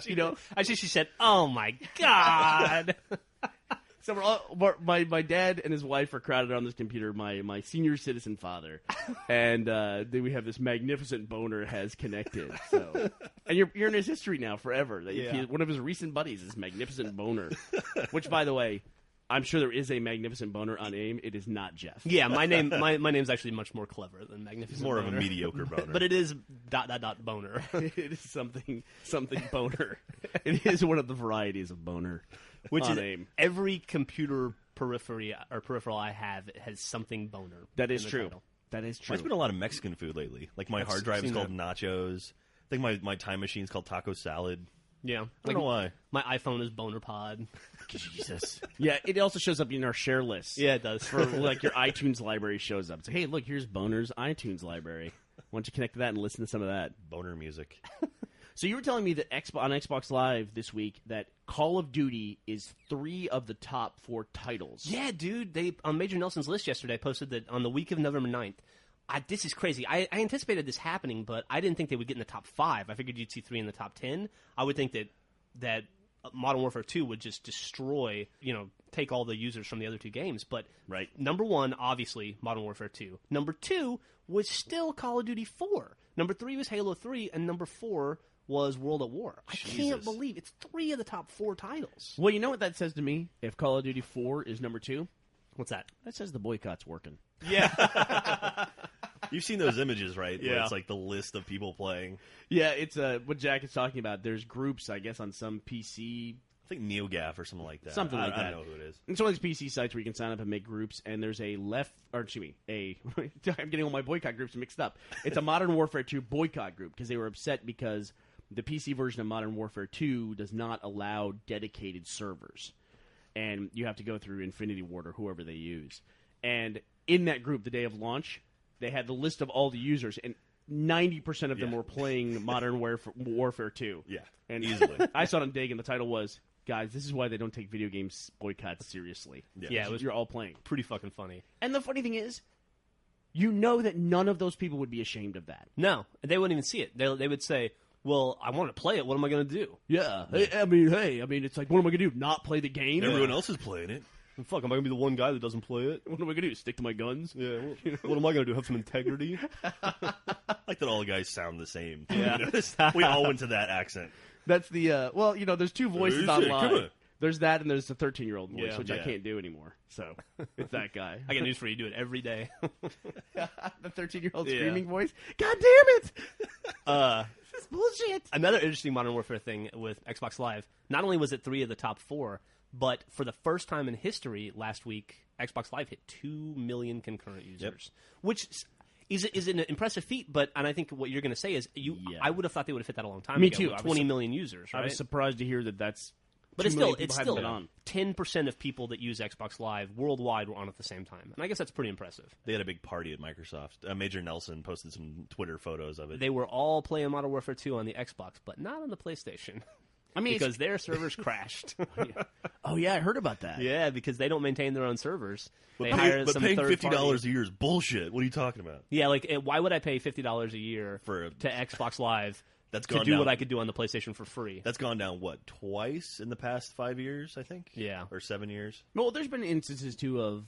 you know, Actually, she said, oh, my God. so my dad and his wife are crowded on this computer, my senior citizen father, and then we have this Magnificent Boner has connected. So, and you're in his history now forever. One of his recent buddies is Magnificent Boner, which, by the way, I'm sure there is a Magnificent Boner on AIM. It is not Jeff. Yeah, my name's actually much more clever than Magnificent More Boner. of a mediocre boner. But it is ... boner. It is something boner. It is one of the varieties of boner. Which on is AIM. Every computer peripheral I have has something boner. That is in the true. title. That is true. Mine's been a lot of Mexican food lately. Like my hard drive is called nachos. I think my time machine's called taco salad. Yeah. I don't know why. My iPhone is Boner Pod. Jesus. Yeah, it also shows up in our share list. Yeah, it does. For like your iTunes library shows up. It's like, hey, look, here's Boner's iTunes library. Why don't you connect to that and listen to some of that? Boner music. So you were telling me that on Xbox Live this week that Call of Duty is 3 of the top 4 titles. Yeah, dude. They on Major Nelson's list yesterday posted that on the week of November 9th. This is crazy. I anticipated this happening, but I didn't think they would get in the top 5. I figured you'd see 3 in the top 10. I would think that Modern Warfare 2 would just destroy, take all the users from the other 2 games. But right. Number 1, obviously, Modern Warfare 2. Number 2 was still Call of Duty 4. Number 3 was Halo 3, and number 4 was World at War. I can't believe it's 3 of the top 4 titles. Well, you know what that says to me? If Call of Duty 4 is number 2? What's that? That says the boycott's working. Yeah. You've seen those images, right? Yeah. Where it's like the list of people playing. Yeah, it's what Jack is talking about. There's groups, I guess, on some PC. I think NeoGAF or something like that. Something like that. I don't know who it is. It's one of these PC sites where you can sign up and make groups, and there's I'm getting all my boycott groups mixed up. It's a Modern Warfare 2 boycott group because they were upset because the PC version of Modern Warfare 2 does not allow dedicated servers. And you have to go through Infinity Ward or whoever they use. And in that group, the day of launch, they had the list of all the users, and 90% of them were playing Modern Warfare 2. Yeah, and easily. I saw it on Dig, and the title was, guys, this is why they don't take video games boycotts seriously. Yeah, you're all playing. Pretty fucking funny. And the funny thing is, you know that none of those people would be ashamed of that. No, they wouldn't even see it. They would say, well, I want to play it. What am I going to do? Yeah. I mean, it's like, what am I going to do? Not play the game? Everyone else is playing it. Fuck, am I gonna be the one guy that doesn't play it? What am I gonna do? Stick to my guns? Yeah. What am I gonna do? Have some integrity? I like that all the guys sound the same. Yeah. You notice? We all went to that accent. That's the well, there's two voices Come online. on. There's that, and there's the 13-year-old voice, Yeah. which I Yeah. can't do anymore. So it's that guy. I got news for you. Do it every day. The 13-year-old Yeah. screaming voice. God damn it! This is bullshit. Another interesting Modern Warfare thing with Xbox Live. Not only was it 3 of the top 4, but for the first time in history, last week Xbox Live hit 2 million concurrent users, which is an impressive feat. And I think what you're going to say is I would have thought they would have hit that a long time Me ago. too. With 20 million users. Right? I was surprised to hear that's. But it's 2 still million people hadn't been on. 10% of people that use Xbox Live worldwide were on at the same time, and I guess that's pretty impressive. They had a big party at Microsoft. Major Nelson posted some Twitter photos of it. They were all playing Modern Warfare 2 on the Xbox, but not on the PlayStation. I mean, because their servers crashed. Oh yeah, I heard about that. Yeah, because they don't maintain their own servers. But They hire some paying third $50 party. a year is bullshit. What are you talking about? Yeah, like why would I pay $50 a year For to Xbox Live That's to gone do down. what I could do on the PlayStation for free? That's gone down, what, twice in the past 5 years, I think? Yeah. Or 7 years? Well, there's been instances too of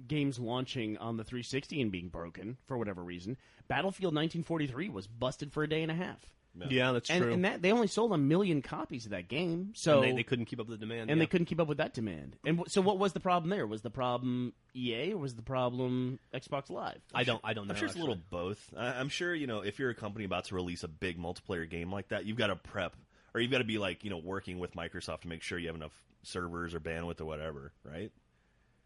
games launching on the 360 and being broken for whatever reason. Battlefield 1943 was busted for a day and a half. Yeah, that's and, true. And that they only sold 1 million copies of that game, so And they couldn't keep up with the demand. and yeah. they couldn't keep up with that demand. And so, what was the problem there? Was the problem EA or was the problem Xbox Live? I don't know. I'm sure it's a little both. I'm sure, if you're a company about to release a big multiplayer game like that, you've got to prep, or you've got to be working with Microsoft to make sure you have enough servers or bandwidth or whatever, right?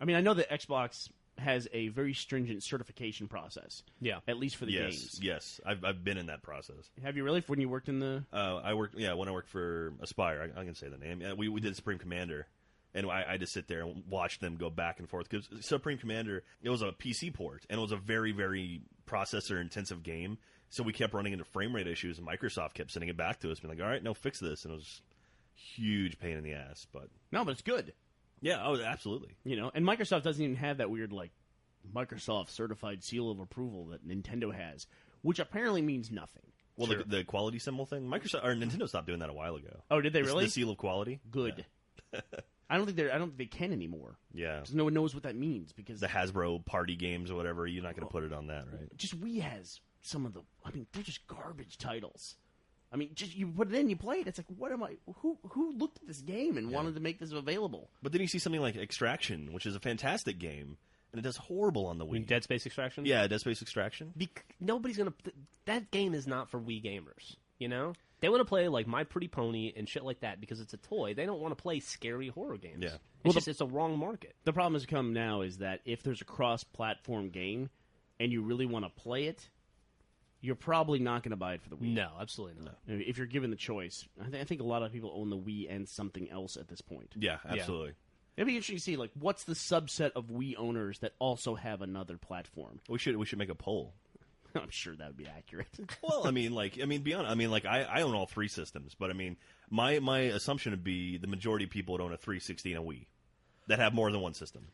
I mean, I know that Xbox has a very stringent certification process. Yeah. At least for the games. Yes. I've been in that process. Have you really? When you worked in the... When I worked for Aspire, I can say the name. We did Supreme Commander, and I just sit there and watch them go back and forth. Because Supreme Commander, it was a PC port, and it was a very, very processor-intensive game. So we kept running into frame rate issues, and Microsoft kept sending it back to us, being like, all right, no, fix this. And it was a huge pain in the ass. But No, but it's good. yeah, absolutely. And Microsoft doesn't even have that weird, Microsoft certified seal of approval that Nintendo has, which apparently means nothing. Well, the quality symbol thing, Nintendo stopped doing that a while ago. Oh, did they really? The seal of quality. Good. I don't think they can anymore. Yeah. Because no one knows what that means. Because The Hasbro party games or whatever, you're not going to put it on that, right? just Wii has some of the. I mean, they're just garbage titles. I mean, just you put it in, you play it. It's like, what am I? Who looked at this game and wanted to make this available? But then you see something like Extraction, which is a fantastic game, and it does horrible on the Wii. Dead Space Extraction? Yeah, Dead Space Extraction. Nobody's going to... That game is not for Wii gamers, They want to play, My Pretty Pony and shit like that because it's a toy. They don't want to play scary horror games. Yeah. It's a wrong market. The problem has come now is that if there's a cross-platform game and you really want to play it, you're probably not going to buy it for the Wii. No, absolutely not. If you're given the choice. I think a lot of people own the Wii and something else at this point. Yeah, absolutely. It'd be interesting to see, what's the subset of Wii owners that also have another platform? We should make a poll. I'm sure that would be accurate. Well, I own all 3 systems, but my assumption would be the majority of people would own a 360 and a Wii that have more than one system.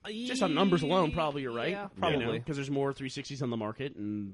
Just on numbers alone, probably you're right. Yeah, probably. Because there's more 360s on the market, and,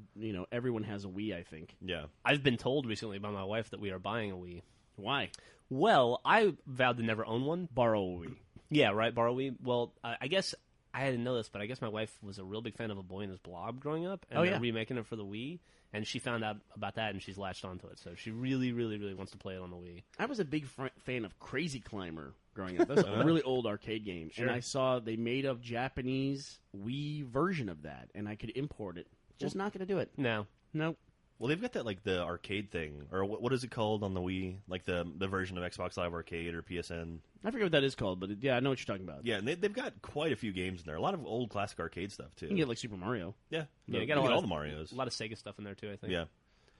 everyone has a Wii, I think. Yeah. I've been told recently by my wife that we are buying a Wii. Why? Well, I vowed to never own one. Borrow a Wii. Yeah, right, borrow Wii. Well, I guess I didn't know this, but I guess my wife was a real big fan of A Boy and His Blob growing up, and they're remaking it for the Wii, and she found out about that, and she's latched onto it. So she really, really, really wants to play it on the Wii. I was a big fan of Crazy Climber growing up. That's a really old arcade game. Sure. And I saw they made a Japanese Wii version of that, and I could import it. Just not going to do it. No. Nope. Well, they've got that the arcade thing, or what is it called on the Wii? The version of Xbox Live Arcade or PSN. I forget what that is called, but I know what you're talking about. Yeah, and they've got quite a few games in there. A lot of old classic arcade stuff too. You can get Super Mario. Yeah, Yeah, you got get all all the Marios. A lot of Sega stuff in there too, I think. Yeah,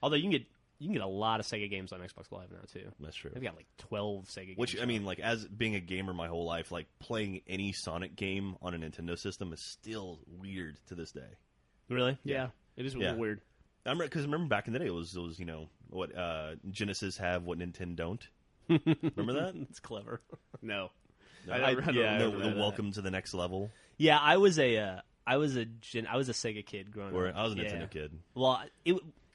Although you can get a lot of Sega games on Xbox Live now too. that's true. They've got 12 Sega games. Which as being a gamer my whole life, playing any Sonic game on a Nintendo system is still weird to this day. Really? Yeah. It is a little weird. Because remember back in the day, it was what Genesis have, what Nintendo don't. Remember that? It's clever. No. The welcome to the next level. Yeah, I was a Sega kid growing Or up. I was a Nintendo kid. Well,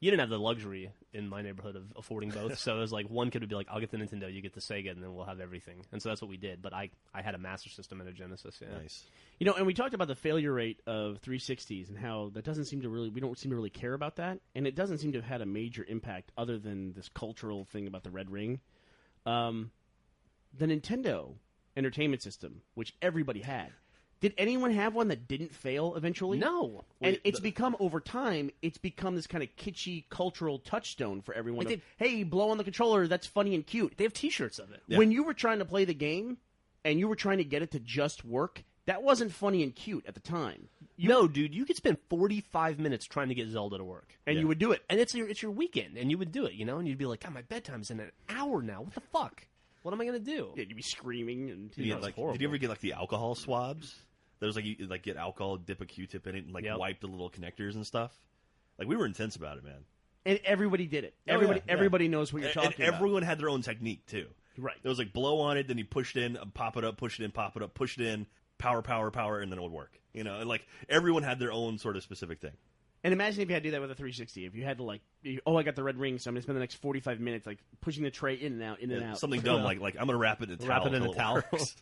You didn't have the luxury in my neighborhood of affording both, so it was like one kid would be like, I'll get the Nintendo, you get the Sega, and then we'll have everything. And so that's what we did, but I had a Master System and a Genesis, yeah. Nice. You know, and we talked about the failure rate of 360s and how that doesn't seem to really, we don't seem to really care about that, and it doesn't seem to have had a major impact other than this cultural thing about the Red Ring. The Nintendo Entertainment System, which everybody had, did anyone have one that didn't fail eventually? No. And it's become, over time, it's become this kind of kitschy cultural touchstone for everyone. Like Of, hey, blow on the controller, that's funny and cute. They have T-shirts of it. Yeah. When you were trying to play the game and you were trying to get it to just work, that wasn't funny and cute at the time. No, dude, you could spend 45 minutes trying to get Zelda to work. And you would do it. And it's your weekend, and you would do it, you know? And you'd be like, God, my bedtime's in an hour now. What the fuck? What am I going to do? Yeah, you'd be screaming. And Did you ever get like the alcohol swabs? There was like you like get alcohol, dip a Q-tip in it, and like wipe the little connectors and stuff. Like we were intense about it, man. And everybody did it. Oh, Everybody knows what you're talking and everyone had their own technique too. Right. It was like blow on it, then you pushed in, pop it up, push it in, pop it up, push it in, power, and then it would work. You know, and like everyone had their own sort of specific thing. And imagine if you had to do that with a 360. If you had to I got the red ring, so I'm going to spend the next 45 minutes like pushing the tray in and out, in and out. Something dumb like I'm going to wrap it in a towel. Wrap it in a until towel. works.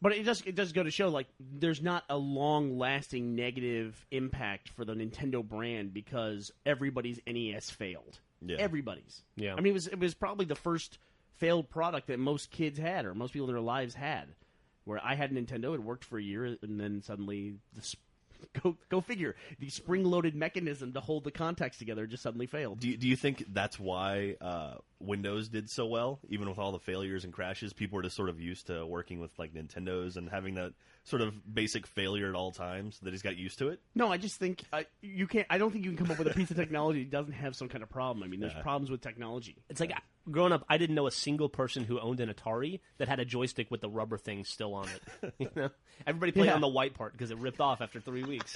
But it does go to show, like, there's not a long-lasting negative impact for the Nintendo brand because everybody's NES failed. Yeah. Everybody's. Yeah. I mean, it was probably the first failed product that most kids had, or most people in their lives had. Where I had a Nintendo, it worked for a year, and then suddenly, go figure, the spring-loaded mechanism to hold the contacts together just suddenly failed. Do you think that's why Windows did so well, even with all the failures and crashes? People were just sort of used to working with like Nintendos and having that sort of basic failure at all times that he's got used to it. No, I just think you can't. I don't think you can come up with a piece of technology that doesn't have some kind of problem. I mean, there's problems with technology. It's like growing up, I didn't know a single person who owned an Atari that had a joystick with the rubber thing still on it. You know, everybody played on the white part because it ripped off after 3 weeks.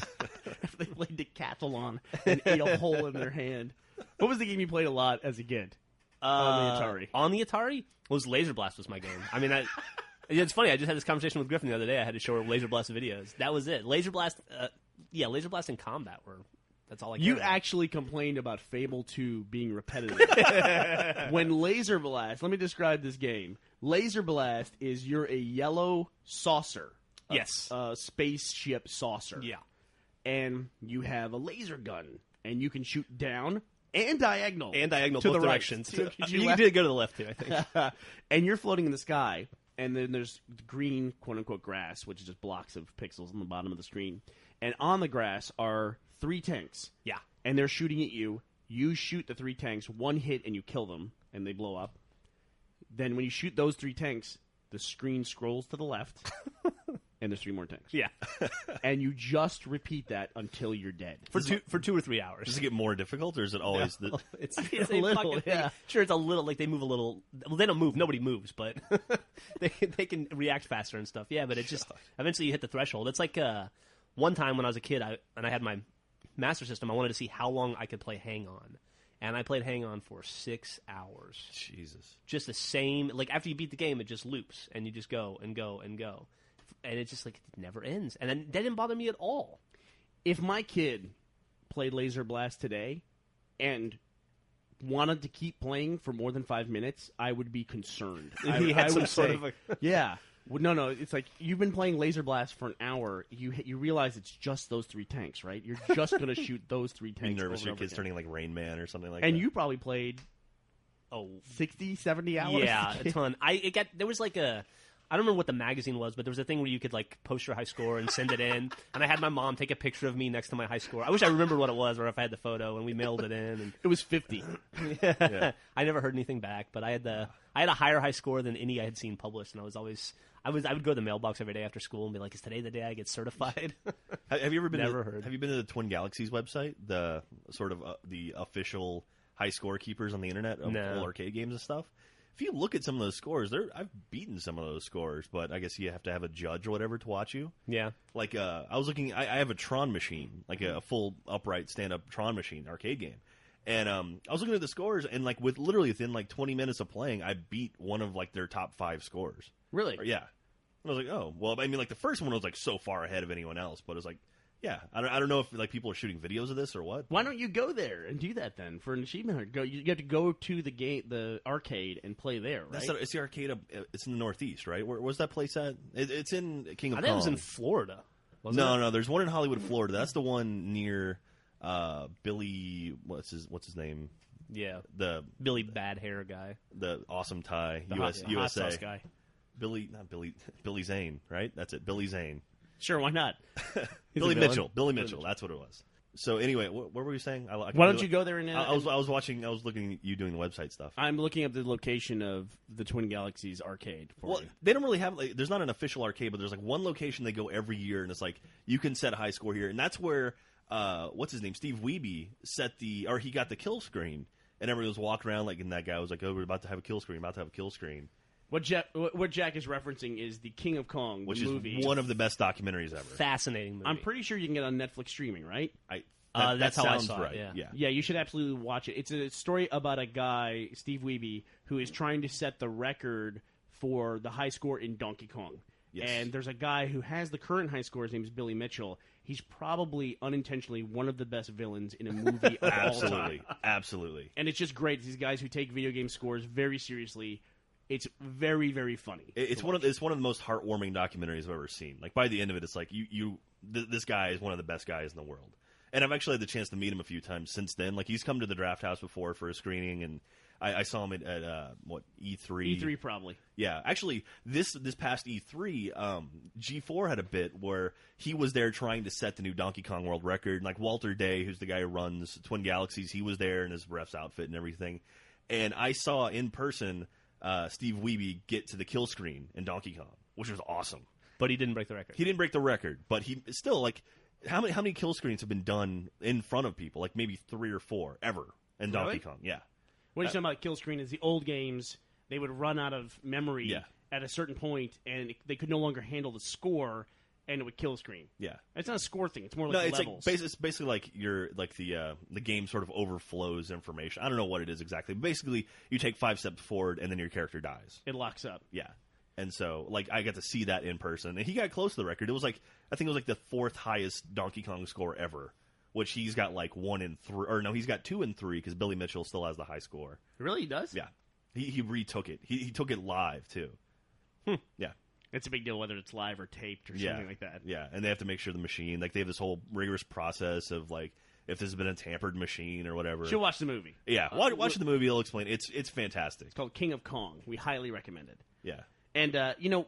They played Decathlon and ate a hole in their hand. What was the game you played a lot as a kid on the Atari? On the Atari, Laser Blast was my game. I mean, it's funny. I just had this conversation with Griffin the other day. I had to show her Laser Blast videos. That was it. Laser Blast, Laser Blast and Combat were. That's all I. You actually complained about Fable 2 being repetitive. When Laser Blast, let me describe this game. Laser Blast is you're a yellow saucer. Yes. A spaceship saucer. Yeah. And you have a laser gun, and you can shoot down and diagonal. And diagonal to both the directions. Right. You did go to the left, too, I think. And you're floating in the sky, and then there's green, quote-unquote, grass, which is just blocks of pixels on the bottom of the screen. And on the grass are 3 tanks. Yeah. And they're shooting at you. You shoot the 3 tanks, one hit, and you kill them, and they blow up. Then when you shoot those 3 tanks, the screen scrolls to the left, and there's 3 more tanks. Yeah. And you just repeat that until you're dead. For 2 or 3 hours. Does it get more difficult, or is it always the? It's a little, yeah. Sure, it's a little, like they move a little. Well, they don't move. Nobody moves, but they can react faster and stuff. Yeah, but it just, eventually you hit the threshold. It's like one time when I was a kid, I had my Master System, I wanted to see how long I could play Hang On. And I played Hang On for 6 hours. Jesus. Just the same, like after you beat the game, it just loops, and you just go and go and go. And it's just like, it never ends. And then that didn't bother me at all. If my kid played Laser Blast today and wanted to keep playing for more than 5 minutes, I would be concerned. He had I some would sort say, of a... Yeah. Well, no, it's like you've been playing Laser Blast for an hour. You realize it's just those 3 tanks, right? You're just going to shoot those 3 tanks. You're nervous over your and kid's over again. turning like Rain Man or something like that. And you probably played 60, 70 hours. Yeah, a ton. There was like I don't remember what the magazine was, but there was a thing where you could like post your high score and send it in. And I had my mom take a picture of me next to my high score. I wish I remembered what it was, or if I had the photo, and we mailed it in. And It was 50. Yeah. I never heard anything back, but I had a higher high score than any I had seen published, and I would go to the mailbox every day after school and be like, "Is today the day I get certified?" Have you ever been? Never heard. Have you been to the Twin Galaxies website? The sort of the official high score keepers on the internet of No. all arcade games and stuff. If you look at some of those scores, I've beaten some of those scores, but I guess you have to have a judge or whatever to watch you. Yeah. Like I was looking, I have a Tron machine, like a full upright stand-up Tron machine arcade game, and I was looking at the scores, and like within like 20 minutes of playing, I beat one of like their top 5 scores. Really? Yeah. I was like, oh, well, I mean, like the first one was like so far ahead of anyone else, but it was like Yeah, I don't know if like people are shooting videos of this or what. Why don't you go there and do that then for an achievement hunt? You have to go to the arcade, and play there, right? It's the arcade. It's in the Northeast, right? Where's that place at? It's in King of I Kong. think it was in Florida. Wasn't it? No. There's one in Hollywood, Florida. That's the one near Billy. What's his name? Yeah, The Billy Bad Hair guy. the awesome tie The hot USA sauce guy. Billy Zane, right? That's it. Billy Zane. Sure, why not? Billy villain. Mitchell. Billy Mitchell. That's what it was. So anyway, what were you saying? Why don't you go there and? I was looking at you doing the website stuff. I'm looking up the location of the Twin Galaxies arcade. Well, they don't really have. There's not an official arcade, but there's like one location they go every year, and it's like you can set a high score here, and that's where what's his name, Steve Wiebe he got the kill screen, and everyone was walking around like, and that guy was like, "Oh, we're about to have a kill screen. About to have a kill screen." What Jack is referencing is the King of Kong, Which movie. is one of the best documentaries ever. Fascinating movie. I'm pretty sure you can get on Netflix streaming, right? That's how I sounds saw right. it. Yeah. Yeah, you should absolutely watch it. It's a story about a guy, Steve Wiebe, who is trying to set the record for the high score in Donkey Kong. Yes. And there's a guy who has the current high score. His name is Billy Mitchell. He's probably unintentionally one of the best villains in a movie of all time. Absolutely. And it's just great. These guys who take video game scores very seriously. It's very, very funny. It's one of the most heartwarming documentaries I've ever seen. Like by the end of it, it's like this guy is one of the best guys in the world. And I've actually had the chance to meet him a few times since then. Like he's come to the Draft House before for a screening, and I saw him at E3. E3 probably. Yeah, actually, this past E3, G4 had a bit where he was there trying to set the new Donkey Kong world record. And like Walter Day, who's the guy who runs Twin Galaxies, he was there in his ref's outfit and everything. And I saw in person Steve Wiebe get to the kill screen in Donkey Kong, which was awesome. But he didn't break the record. He didn't break the record, but he still like how many kill screens have been done in front of people? Like maybe 3 or 4 ever in Donkey Kong. Yeah. What you're talking about kill screen is the old games. They would run out of memory at a certain point, and they could no longer handle the score, and it would kill screen. Yeah, it's not a score thing. It's more like levels. It's basically like the game sort of overflows information. I don't know what it is exactly. But basically, you take 5 steps forward, and then your character dies. It locks up. Yeah, and so like I got to see that in person, and he got close to the record. It was like I think it was like the 4th highest Donkey Kong score ever. Which he's got like 1 and 3, or no, he's got 2 and 3 because Billy Mitchell still has the high score. Really, he does? Yeah, he retook it. He took it live too. Yeah, it's a big deal whether it's live or taped or something like that. Yeah, and they have to make sure the machine, like they have this whole rigorous process of like if this has been a tampered machine or whatever. Should watch the movie. Yeah, watch the movie. It'll explain. It's fantastic. It's called King of Kong. We highly recommend it. Yeah, and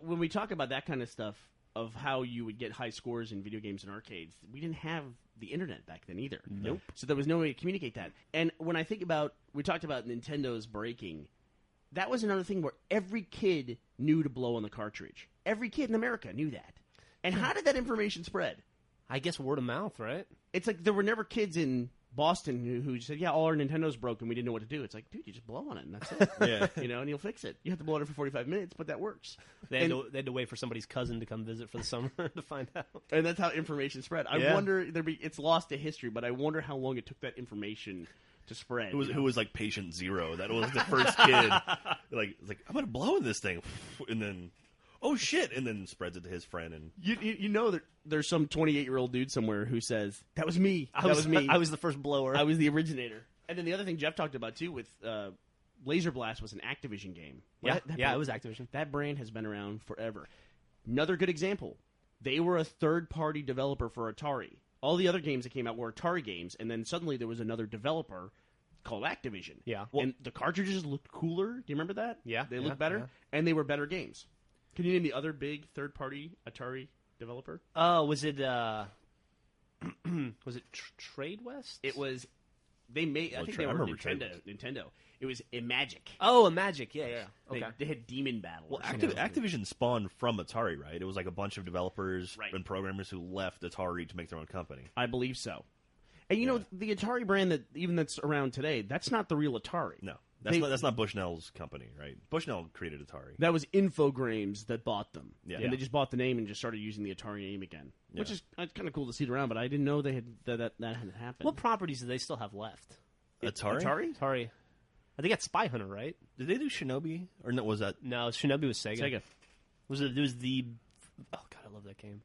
when we talk about that kind of stuff of how you would get high scores in video games and arcades, we didn't have the internet back then either. Nope. So there was no way to communicate that. And when I think about, we talked about Nintendo's breaking, that was another thing where every kid knew to blow on the cartridge. Every kid in America knew that. And how did that information spread? I guess word of mouth, right? It's like there were never kids in Boston who said, yeah, all our Nintendo's broken, we didn't know what to do. It's like, dude, you just blow on it and that's it. Yeah. And you'll fix it. You have to blow on it for 45 minutes, but that works. They had to wait for somebody's cousin to come visit for the summer to find out. And that's how information spread. I wonder, it's lost to history, but I wonder how long it took that information to spread. Who was like patient zero? That was the first kid. like I'm gonna blow in this thing, and then oh shit, and then spreads it to his friend. And you know that there's some 28-year-old dude somewhere who says that was me. That was me. I was the first blower. I was the originator. And then the other thing Jeff talked about too with Laser Blast was an Activision game. Yeah, it was Activision. That brand has been around forever. Another good example. They were a third-party developer for Atari. All the other games that came out were Atari games, and then suddenly there was another developer called Activision. Yeah. And the cartridges looked cooler. Do you remember that? Yeah. They looked better, and they were better games. Can you name the other big third-party Atari developer? Oh, was it Trade West? It was. They made. I think they were remember Nintendo. It was Imagic. Oh, a Magic. Yeah. Okay. They had Demon Battle. well, or something. Activision spawned from Atari, right? It was like a bunch of developers Right. and programmers who left Atari to make their own company. I believe so. And you know the Atari brand that's around today. That's not the real Atari. No, that's not Bushnell's company, right? Bushnell created Atari. That was Infogrames that bought them. Yeah. And they just bought the name and just started using the Atari name again, which is kind of cool to see it around. But I didn't know they had that had happened. What properties do they still have left? Atari? Atari. I think that's Spy Hunter, right? Did they do Shinobi, or no? Was that No, Shinobi was Sega. Sega. It was the. Oh god, I love that game.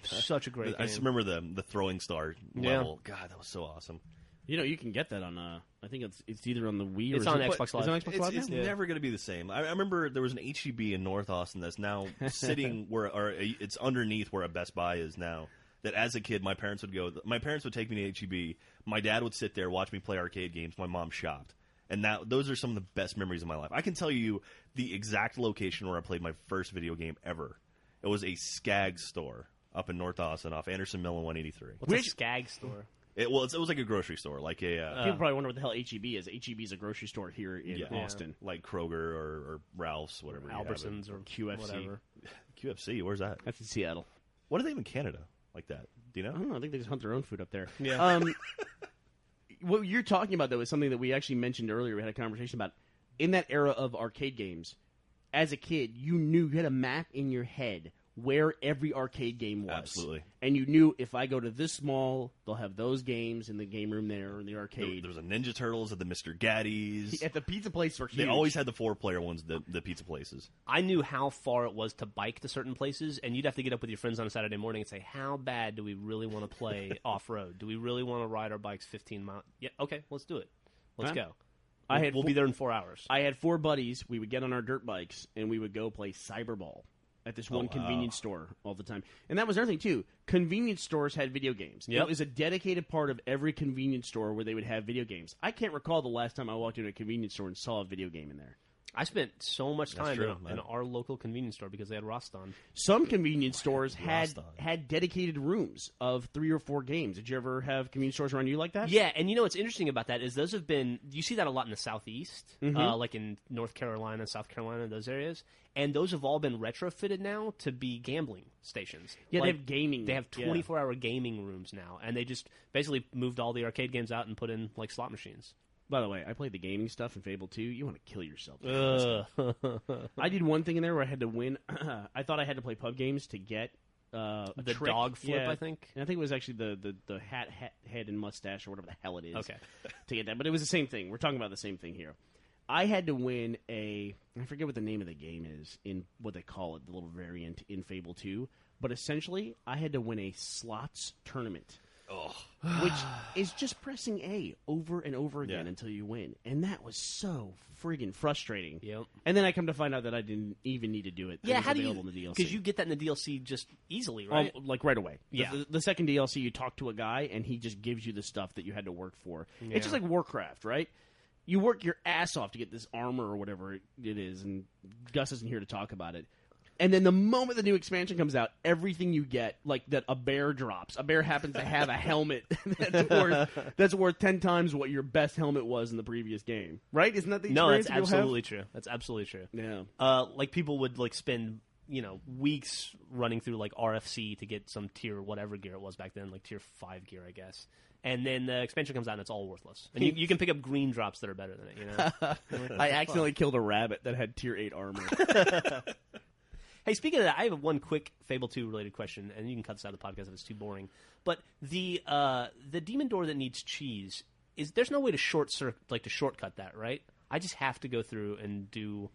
Such a great I just game. remember the throwing star level. God, that was so awesome. You know, you can get that on. I think it's either on the Wii or It's on Xbox Live. Is it on Xbox Live? It's now? never going to be the same. I remember there was an HEB in North Austin that's now sitting it's underneath where a Best Buy is now. That as a kid, my parents would go. My parents would take me to HEB. My dad would sit there, watch me play arcade games. My mom shopped, and those are some of the best memories of my life. I can tell you the exact location where I played my first video game ever. It was a Skag store up in North Austin, off Anderson Mill and 183. What's a Skag store? It was like a grocery store, like a People probably wonder what the hell HEB is. HEB is a grocery store here in Austin. like Kroger or Ralph's, whatever. you have it. Albertsons or QFC. whatever. QFC. Where's that? That's in Seattle. What do they have in Canada like that? Do you know? I don't know. I think they just hunt their own food up there. Yeah. What you're talking about, though, is something that we actually mentioned earlier. We had a conversation about. In that era of arcade games, as a kid, you knew you had a map in your head where every arcade game was. Absolutely. And you knew if I go to this mall, they'll have those games in the game room there in the arcade. There was a Ninja Turtles at the Mr. Gaddy's. At the pizza place were huge. They always had the 4-player ones, the pizza places. I knew how far it was to bike to certain places, and you'd have to get up with your friends on a Saturday morning and say, how bad do we really want to play off-road? Do we really want to ride our bikes 15 miles? Yeah, okay, let's do it. Let's go. We'll be there in 4 hours. I had 4 buddies. We would get on our dirt bikes, and we would go play Cyberball at this one convenience store all the time. And that was another thing, too. Convenience stores had video games. Yep. It was a dedicated part of every convenience store where they would have video games. I can't recall the last time I walked into a convenience store and saw a video game in there. I spent so much time true, in our local convenience store because they had Roston. Some convenience stores had dedicated rooms of 3 or 4 games. Did you ever have convenience stores around you like that? Yeah, and you know what's interesting about that is those have been – you see that a lot in the Southeast, like in North Carolina, South Carolina, those areas. And those have all been retrofitted now to be gambling stations. Yeah, like, they have gaming. They have 24-hour gaming rooms now, and they just basically moved all the arcade games out and put in like slot machines. By the way, I played the gaming stuff in Fable 2. You want to kill yourself. I did one thing in there where I had to win. I thought I had to play pub games to get the trick. Dog flip, I think. And I think it was actually the hat, head, and mustache or whatever the hell it is. Okay. To get that. But it was the same thing. We're talking about the same thing here. I had to win I forget what the name of the game is in what they call it, the little variant in Fable 2. But essentially, I had to win a slots tournament. Which is just pressing A over and over again until you win. And that was so friggin' frustrating. Yep. And then I come to find out that I didn't even need to do it. Yeah, it was available in the DLC. Because you get that in the DLC just easily, right? Like right away. Yeah. The second DLC, you talk to a guy, and he just gives you the stuff that you had to work for. Yeah. It's just like Warcraft, right? You work your ass off to get this armor or whatever it is, and Gus isn't here to talk about it. And then the moment the new expansion comes out, everything you get, like that a bear drops. A bear happens to have a helmet that's worth 10 times what your best helmet was in the previous game. Right? Isn't that the experience No, that's absolutely true. That's absolutely true. Yeah. Like people would like spend, weeks running through like RFC to get some tier whatever gear it was back then, like tier 5 gear, I guess. And then the expansion comes out and it's all worthless. And you can pick up green drops that are better than it, I accidentally killed a rabbit that had tier 8 armor. Hey, speaking of that, I have one quick Fable 2 related question, and you can cut this out of the podcast if it's too boring. But the demon door that needs cheese, there's no way to shortcut that, right? I just have to go through and do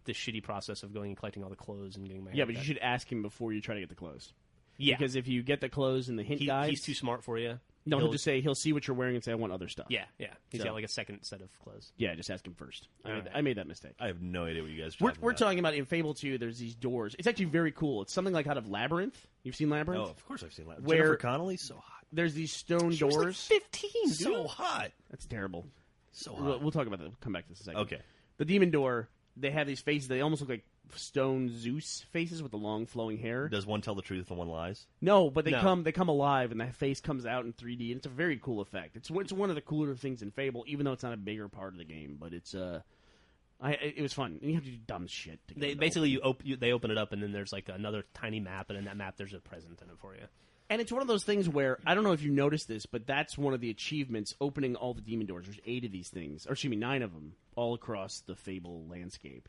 the shitty process of going and collecting all the clothes and getting my hair but cut. you should ask him before you try to get the clothes. Yeah. Because if you get the clothes and the hint guides... He's too smart for you. No, he'll just say, he'll see what you're wearing and say, I want other stuff. Yeah. He's got like a second set of clothes. Yeah, just ask him first. I made that mistake. I have no idea what you guys are We're talking about in Fable 2, there's these doors. It's actually very cool. It's something like out of Labyrinth. You've seen Labyrinth? Oh, of course I've seen Labyrinth. Where Jennifer Connelly, so hot. There's these stone She doors. was like 15, dude. So hot. That's terrible. So hot. We'll talk about that. We'll come back to this in a second. Okay. The demon door, they have these faces. They almost look like stone Zeus faces with the long flowing hair. Does one tell the truth and one lies? No, but they come alive, and that face comes out in 3D, and it's a very cool effect. It's one of the cooler things in Fable, even though it's not a bigger part of the game. But it's it was fun, and you have to do dumb shit. They open it up, and then there's like another tiny map, and in that map there's a present in it for you. And it's one of those things where, I don't know if you noticed this, but that's one of the achievements, opening all the demon doors. There's 8 of these things, or excuse me, 9 of them, all across the Fable landscape.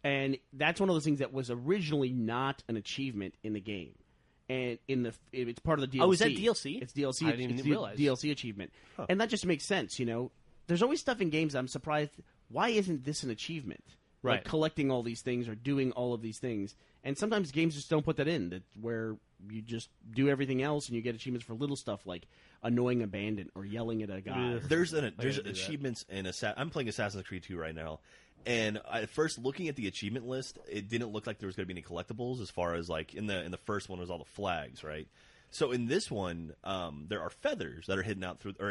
And that's one of those things that was originally not an achievement in the game. And it's part of the DLC. Oh, is that DLC? It's DLC. I didn't even realize. DLC achievement. And that just makes sense, There's always stuff in games I'm surprised, why isn't this an achievement? like Right. collecting all these things or doing all of these things. And sometimes games just don't put that in, that where you just do everything else and you get achievements for little stuff like annoying a bandit or yelling at a guy. There's do that. achievements in I'm playing Assassin's Creed 2 right now, and at first looking at the achievement list, it didn't look like there was going to be any collectibles as far as like in the first one was all the flags, right? So in this one, there are feathers that are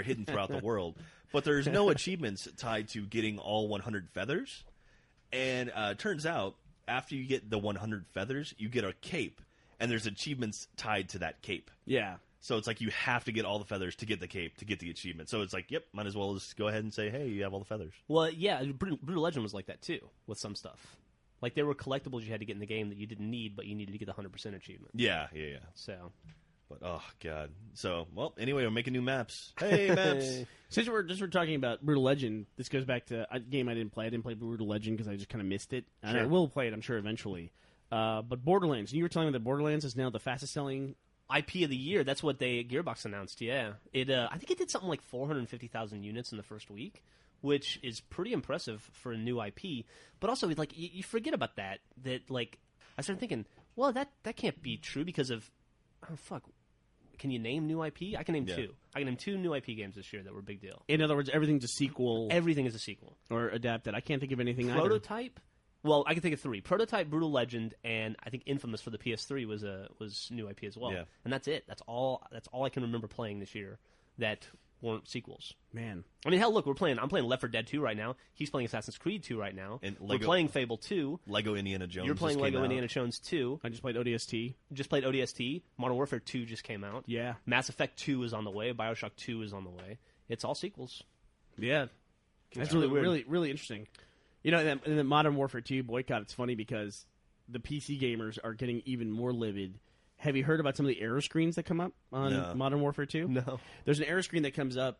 hidden throughout the world, but there's no achievements tied to getting all 100 feathers. And turns out after you get the 100 feathers, you get a cape, and there's achievements tied to that cape. Yeah. So it's like you have to get all the feathers to get the cape, to get the achievement. So it's like, yep, might as well just go ahead and say, hey, you have all the feathers. Well, yeah, Brutal Legend was like that too with some stuff. Like there were collectibles you had to get in the game that you didn't need, but you needed to get the 100% achievement. Yeah. So, But oh god. So well, anyway, we're making new maps. Hey, maps. Since we're talking about Brutal Legend, this goes back to a game I didn't play. I didn't play Brutal Legend because I just kind of missed it. And I will play it, I'm sure, eventually. But Borderlands. You were telling me that Borderlands is now the fastest selling IP of the year. That's what Gearbox announced. Yeah, I think it did something like 450,000 units in the first week, which is pretty impressive for a new IP. But also, like you forget about that. That like I started thinking, well, that can't be true because of Can you name new IP? I can name two. I can name two new IP games this year that were a big deal. In other words, everything's a sequel. Everything is a sequel or adapted. I can't think of anything Prototype. Well, I can think of three: Prototype, Brutal Legend, and I think Infamous for the PS3 was new IP as well. Yeah. And that's it. That's all I can remember playing this year that weren't sequels. Man. I mean, hell, look, I'm playing Left 4 Dead 2 right now. He's playing Assassin's Creed 2 right now. And we're playing Fable 2. Lego Indiana Jones. You're playing just came Lego out. Indiana Jones 2. I just played ODST. Just played ODST. Modern Warfare 2 just came out. Yeah. Mass Effect 2 is on the way. BioShock 2 is on the way. It's all sequels. Yeah. That's really really, weird. really, really interesting. You know, in the Modern Warfare 2 boycott, it's funny because the PC gamers are getting even more livid. Have you heard about some of the error screens that come up on Modern Warfare 2? No. There's an error screen that comes up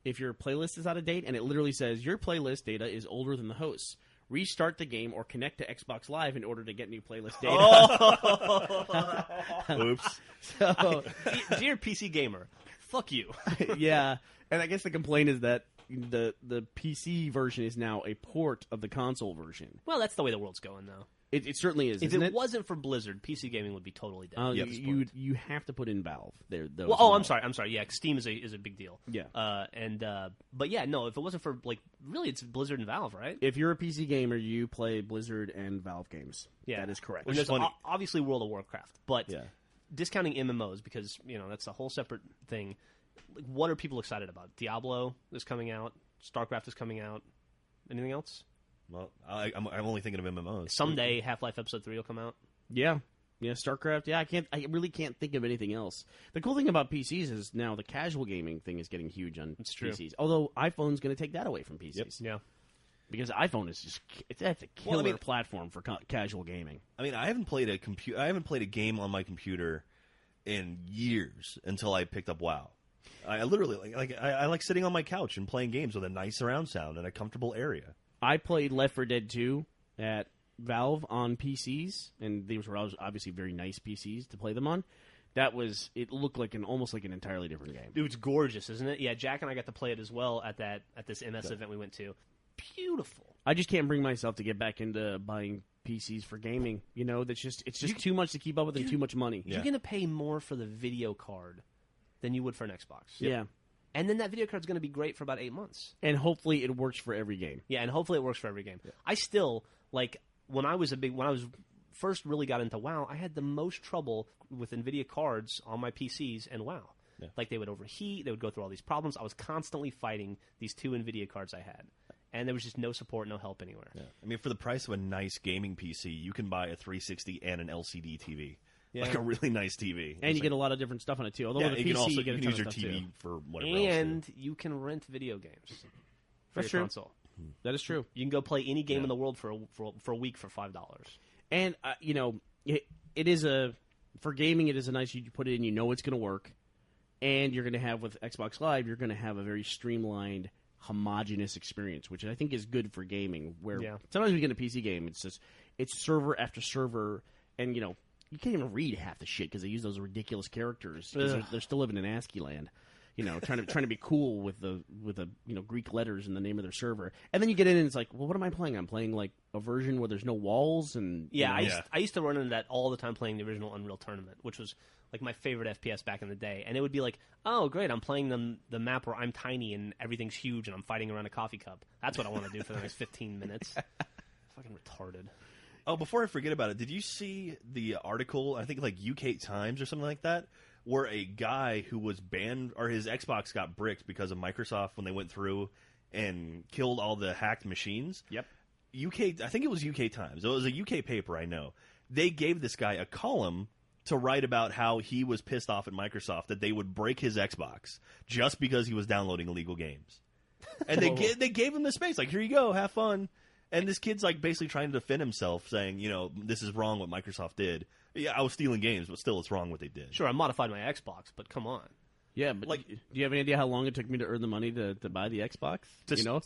if your playlist is out of date, and it literally says, your playlist data is older than the host's. Restart the game or connect to Xbox Live in order to get new playlist data. Oops. So, Dear PC gamer, fuck you. yeah, and I guess the complaint is that the PC version is now a port of the console version. Well, that's the way the world's going, though. It certainly is. If isn't it wasn't for Blizzard, PC gaming would be totally dead. Yep. You have to put in Valve there. Well, I'm sorry. Yeah, Steam is a big deal. Yeah. But yeah, no. If it wasn't for really, it's Blizzard and Valve, right? If you're a PC gamer, you play Blizzard and Valve games. Yeah, that is correct. And there's obviously World of Warcraft, but Yeah. discounting MMOs because that's a whole separate thing. Like, what are people excited about? Diablo is coming out. StarCraft is coming out. Anything else? Well, I'm only thinking of MMOs. Someday, Half-Life Episode 3 will come out. Yeah, StarCraft. Yeah, I really can't think of anything else. The cool thing about PCs is now the casual gaming thing is getting huge on true. PCs. Although iPhone's going to take that away from PCs. Yeah. Because iPhone is that's a killer platform for casual gaming. I mean, I haven't played a game on my computer in years until I picked up WoW. I literally I like sitting on my couch and playing games with a nice surround sound and a comfortable area. I played Left 4 Dead 2 at Valve on PCs, and these were obviously very nice PCs to play them on. It looked like almost like an entirely different game. Dude, it's gorgeous, isn't it? Yeah, Jack and I got to play it as well at this MS event we went to. Beautiful. I just can't bring myself to get back into buying PCs for gaming. It's just too much to keep up with and too much money. You're going to pay more for the video card than you would for an Xbox. Yeah. And then that video card's going to be great for about 8 months. And hopefully it works for every game. Yeah, and hopefully it works for every game. Yeah. I still, when I was first really got into WoW, I had the most trouble with NVIDIA cards on my PCs and WoW. Yeah. They would overheat, they would go through all these problems. I was constantly fighting these two NVIDIA cards I had. And there was just no support, no help anywhere. Yeah. I mean, for the price of a nice gaming PC, you can buy a 360 and an LCD TV. Yeah. Like a really nice TV. And you get a lot of different stuff on it, too. Although yeah, with a you PC, can get use your TV TV for whatever else. And you can rent video games for That's your true. console. That is true. You can go play any game in the world for a week for $5. And, it is for gaming, it is a nice, you put it in, you know it's going to work. And you're going to have, with Xbox Live, you're going to have a very streamlined, homogenous experience, which I think is good for gaming. Where sometimes we get a PC game, it's server after server, and you can't even read half the shit because they use those ridiculous characters. They're still living in ASCII land. trying to be cool with the Greek letters in the name of their server. And then you get in and it's like, well, what am I playing? I'm playing like a version where there's no walls and I used to run into that all the time playing the original Unreal Tournament, which was like my favorite FPS back in the day. And it would be like, oh great, I'm playing the map where I'm tiny and everything's huge and I'm fighting around a coffee cup. That's what I want to do for the next 15 minutes. Fucking retarded. Oh, before I forget about it, did you see the article, I think like UK Times or something like that, where a guy who was banned, or his Xbox got bricked because of Microsoft when they went through and killed all the hacked machines? Yep. I think it was UK Times. It was a UK paper, I know. They gave this guy a column to write about how he was pissed off at Microsoft that they would break his Xbox just because he was downloading illegal games. And they gave him the space, like, here you go, have fun. And this kid's like basically trying to defend himself, saying, this is wrong what Microsoft did. Yeah, I was stealing games, but still, it's wrong what they did. Sure, I modified my Xbox, but come on. Yeah, but do you have any idea how long it took me to earn the money to buy the Xbox?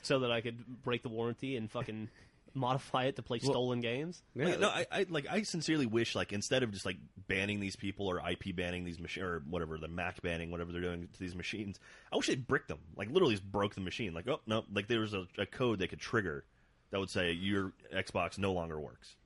So that I could break the warranty and fucking modify it to play stolen games. Yeah. I sincerely wish, like, instead of just like banning these people or IP banning these machines or whatever, the Mac banning, whatever they're doing to these machines, I wish they bricked them, like literally just broke the machine. Like, oh no, like there was a code they could trigger that would say your Xbox no longer works.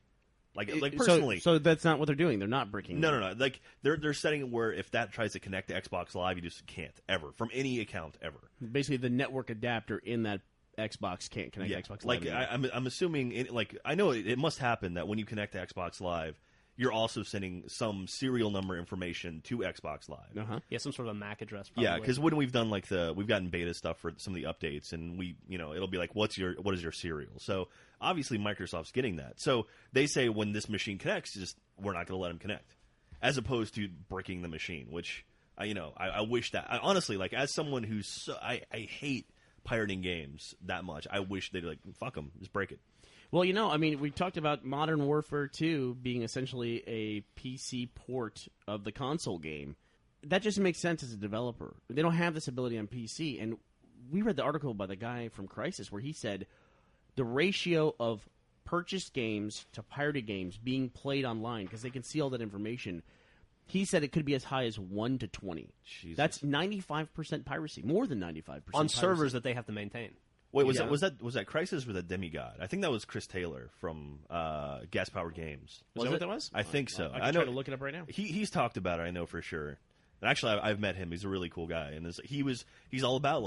Like personally. So that's not what they're doing. They're not bricking. No. Like they're setting it where if that tries to connect to Xbox Live, you just can't ever from any account ever. Basically, the network adapter in that Xbox can't connect to Xbox Live. Like I'm assuming, I know it must happen that when you connect to Xbox Live, you're also sending some serial number information to Xbox Live. Uh-huh. Yeah, some sort of a MAC address. Probably. Yeah, because when we've done we've gotten beta stuff for some of the updates, and it'll be like, what is your serial? So obviously Microsoft's getting that. So they say when this machine connects, we're not going to let them connect, as opposed to bricking the machine. Which I wish that honestly, like as someone who's I hate pirating games that much, I wish they'd like fuck them, just break it. Well, we talked about Modern Warfare 2 being essentially a PC port of the console game. That just makes sense as a developer. They don't have this ability on PC. And we read the article by the guy from Crysis where he said the ratio of purchased games to pirated games being played online, because they can see all that information, he said it could be as high as 1 to 20. Jesus. That's 95% piracy, more than 95% on servers that they have to maintain. Wait, was that Crysis or the Demigod? I think that was Chris Taylor from Gas Powered Games. Was that what that was? I think so. I know. Try to look it up right now. He's talked about it, I know for sure. And actually, I've met him. He's a really cool guy, and he's all about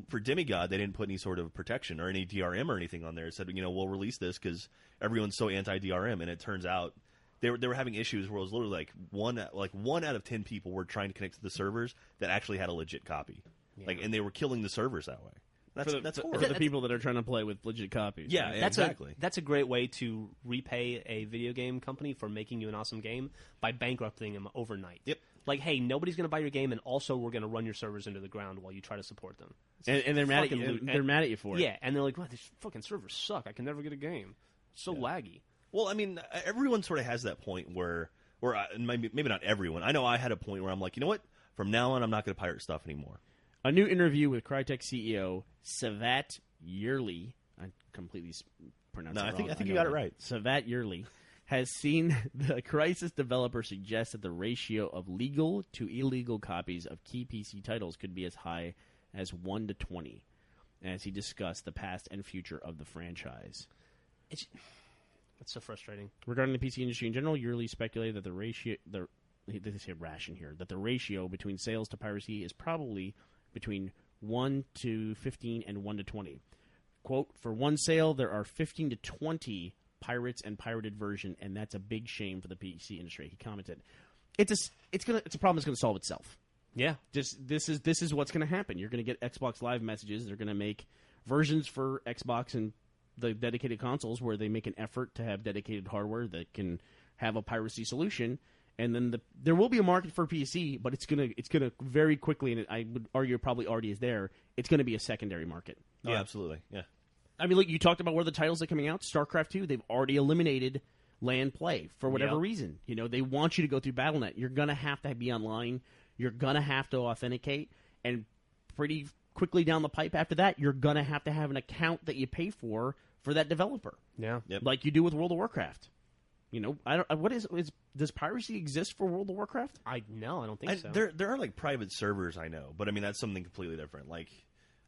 for Demigod, they didn't put any sort of protection or any DRM or anything on there. It said we'll release this because everyone's so anti-DRM, and it turns out they were having issues where it was literally one out of 10 people were trying to connect to the servers that actually had a legit copy, and they were killing the servers that way. That's horrible. For the people that are trying to play with legit copies. Yeah, right? exactly. That's a great way to repay a video game company for making you an awesome game by bankrupting them overnight. Yep. Like, hey, nobody's going to buy your game, and also we're going to run your servers into the ground while you try to support them. And they're mad at you. They're mad at you for it. Yeah, and they're like, wow, these fucking servers suck. I can never get a game. It's so laggy. Well, I mean, everyone sort of has that point where maybe not everyone. I know I had a point where I'm like, you know what? From now on, I'm not going to pirate stuff anymore. A new interview with Crytek CEO Savat Yerli, I completely pronounced it wrong. I think you got it right. Savat Yerli has seen the Crysis developer suggest that the ratio of legal to illegal copies of key PC titles could be as high as 1 to 20, as he discussed the past and future of the franchise. It's so frustrating. Regarding the PC industry in general, Yerli speculated that the ratio, they say ration here, that the ratio between sales to piracy is probably between 1 to 15 and 1 to 20. Quote, for one sale, there are 15 to 20 pirates and pirated version, and that's a big shame for the PC industry. He commented, "It's a problem that's going to solve itself. Yeah, this is what's going to happen. You're going to get Xbox Live messages. They're going to make versions for Xbox and the dedicated consoles where they make an effort to have dedicated hardware that can have a piracy solution." And then there will be a market for PC, but it's gonna very quickly, and I would argue it probably already is there. It's going to be a secondary market. Oh, yeah, absolutely. Yeah. I mean, look, you talked about where the titles are coming out. StarCraft 2, they've already eliminated LAN play for whatever reason. They want you to go through BattleNet. You're going to have to be online. You're going to have to authenticate. And pretty quickly down the pipe after that, you're going to have an account that you pay for that developer. Yeah. Yep. Like you do with World of Warcraft. I don't. What is does piracy exist for World of Warcraft? I don't think so. There are like private servers, I know, but I mean that's something completely different. Like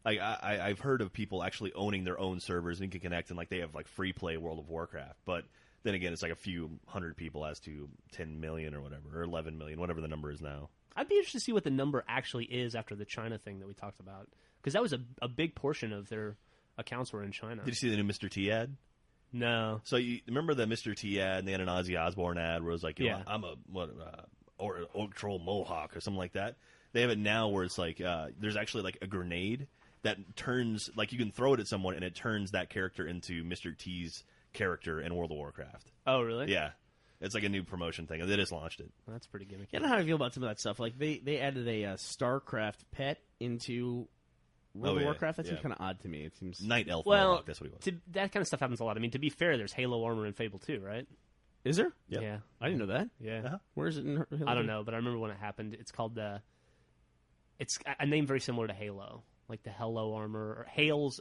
I've heard of people actually owning their own servers and you can connect and like they have like free play World of Warcraft, but then again it's like a few hundred people as to 10 million or whatever, or 11 million, whatever the number is now. I'd be interested to see what the number actually is after the China thing that we talked about, because that was a big portion of their accounts were in China. Did you see the new Mr. T ad? No. So you remember the Mr. T ad, and they had an Ozzy Osbourne ad where it was like, I'm a Orc Troll Mohawk or something like that. They have it now where it's like there's actually like a grenade that turns, like you can throw it at someone and it turns that character into Mr. T's character in World of Warcraft. Oh, really? Yeah. It's like a new promotion thing. They just launched it. That's pretty gimmicky. I don't know how I feel about some of that stuff. Like they added a StarCraft pet into World of Warcraft. That seems kind of odd to me. It seems Night Elf. Well, Mohawk, that's what he was. that kind of stuff happens a lot. I mean, to be fair, there's Halo armor in Fable 2, right? Is there? Yeah. I didn't know that. Yeah. Uh-huh. Where is it in Halo? I don't know, but I remember when it happened. It's called it's a name very similar to Halo, like the Hello armor or Hale's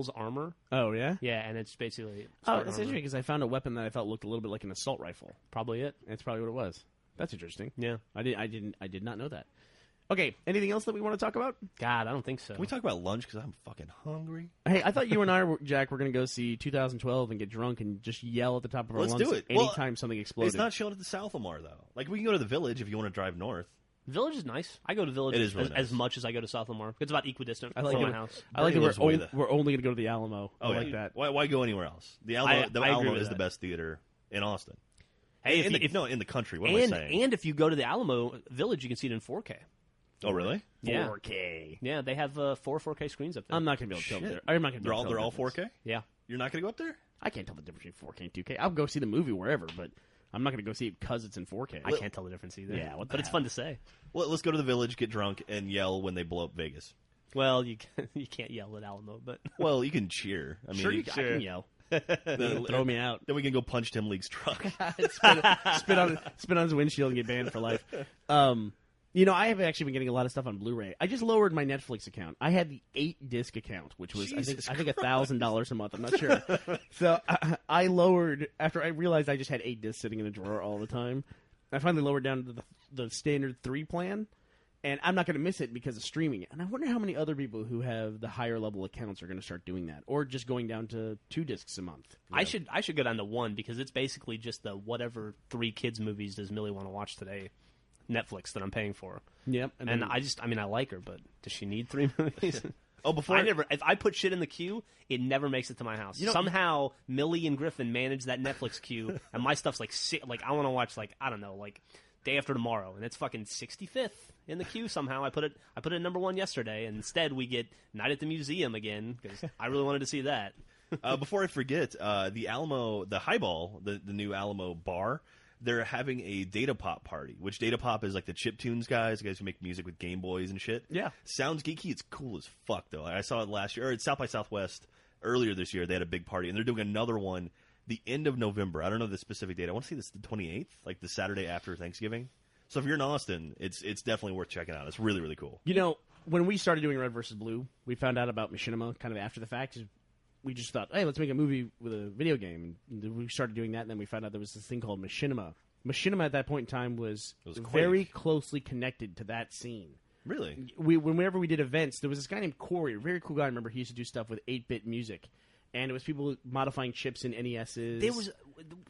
armor. Oh yeah. Yeah, and it's basically Oh, that's interesting because I found a weapon that I felt looked a little bit like an assault rifle. Probably it. That's probably what it was. That's interesting. Yeah. I did not know that. Okay, anything else that we want to talk about? God, I don't think so. Can we talk about lunch? Because I'm fucking hungry. Hey, I thought you and I, Jack, were going to go see 2012 and get drunk and just yell at the top of our Let's lungs do it. anytime something exploded. It's not showing at the South Lamar, though. Like, we can go to the Village if you want to drive north. Village is nice. I go to Village It is really as nice. much as I go to South Lamar. It's about equidistant I like from it. my house. I like Bernie it. lives way the- We're only going to go to the Alamo. I yeah. like that. Why go anywhere else? The I Alamo agree with is the that. best theater in Austin. Hey, in the country. What am I saying? And if you go to the Alamo Village, you can see it in 4K. Oh, really? Yeah. 4K. Yeah, they have 4 4K screens up there. I'm not going to be able to tell Shit. there. I'm not going to. They're all 4K? Yeah. You're not going to go up there? I can't tell the difference between 4K and 2K. I'll go see the movie wherever, but I'm not going to go see it because it's in 4K. I can't tell the difference either. Yeah, what the but it's hell? fun to say. Well, let's go to the Village, get drunk, and yell when they blow up Vegas. Well, you can't yell at Alamo, but Well, you can cheer. I mean, Sure, I can yell. then, Throw me out. then we can go punch Tim League's truck. spit on his windshield and get banned for life. I have actually been getting a lot of stuff on Blu-ray. I just lowered my Netflix account. I had the 8-disc account, which was I think $1,000 a month. I'm not sure. So I lowered after I realized I just had 8 discs sitting in a drawer all the time. I finally lowered down to the standard 3 plan, and I'm not going to miss it because of streaming it. And I wonder how many other people who have the higher level accounts are going to start doing that, or just going down to 2 discs a month. I should go down to 1 because it's basically just the whatever 3 kids movies does Millie want to watch today. Netflix that I'm paying for. Yep. And I like her, but does she need 3 movies? Oh, if I put shit in the queue, it never makes it to my house. Somehow Millie and Griffin manage that Netflix queue, and my stuff's like I want to watch Day After Tomorrow, and it's fucking 65th in the queue somehow. I put it at number 1 yesterday, and instead we get Night at the Museum again because I really wanted to see that. Before I forget, the Alamo, the Highball, the new Alamo bar, they're having a Data Pop party, which Data Pop is like the chiptunes guys, the guys who make music with Game Boys and shit. Yeah. Sounds geeky. It's cool as fuck, though. I saw it last year, or at South by Southwest earlier this year. They had a big party, and they're doing another one the end of November. I don't know the specific date. I want to say this the 28th, like the Saturday after Thanksgiving. So if you're in Austin, it's definitely worth checking out. It's really, really cool. When we started doing Red vs. Blue, we found out about Machinima kind of after the fact. We just thought, hey, let's make a movie with a video game. And we started doing that, and then we found out there was this thing called Machinima. Machinima at that point in time was very closely connected to that scene. Really? Whenever we did events, there was this guy named Corey, a very cool guy. I remember he used to do stuff with 8-bit music. And it was people modifying chips in NESs.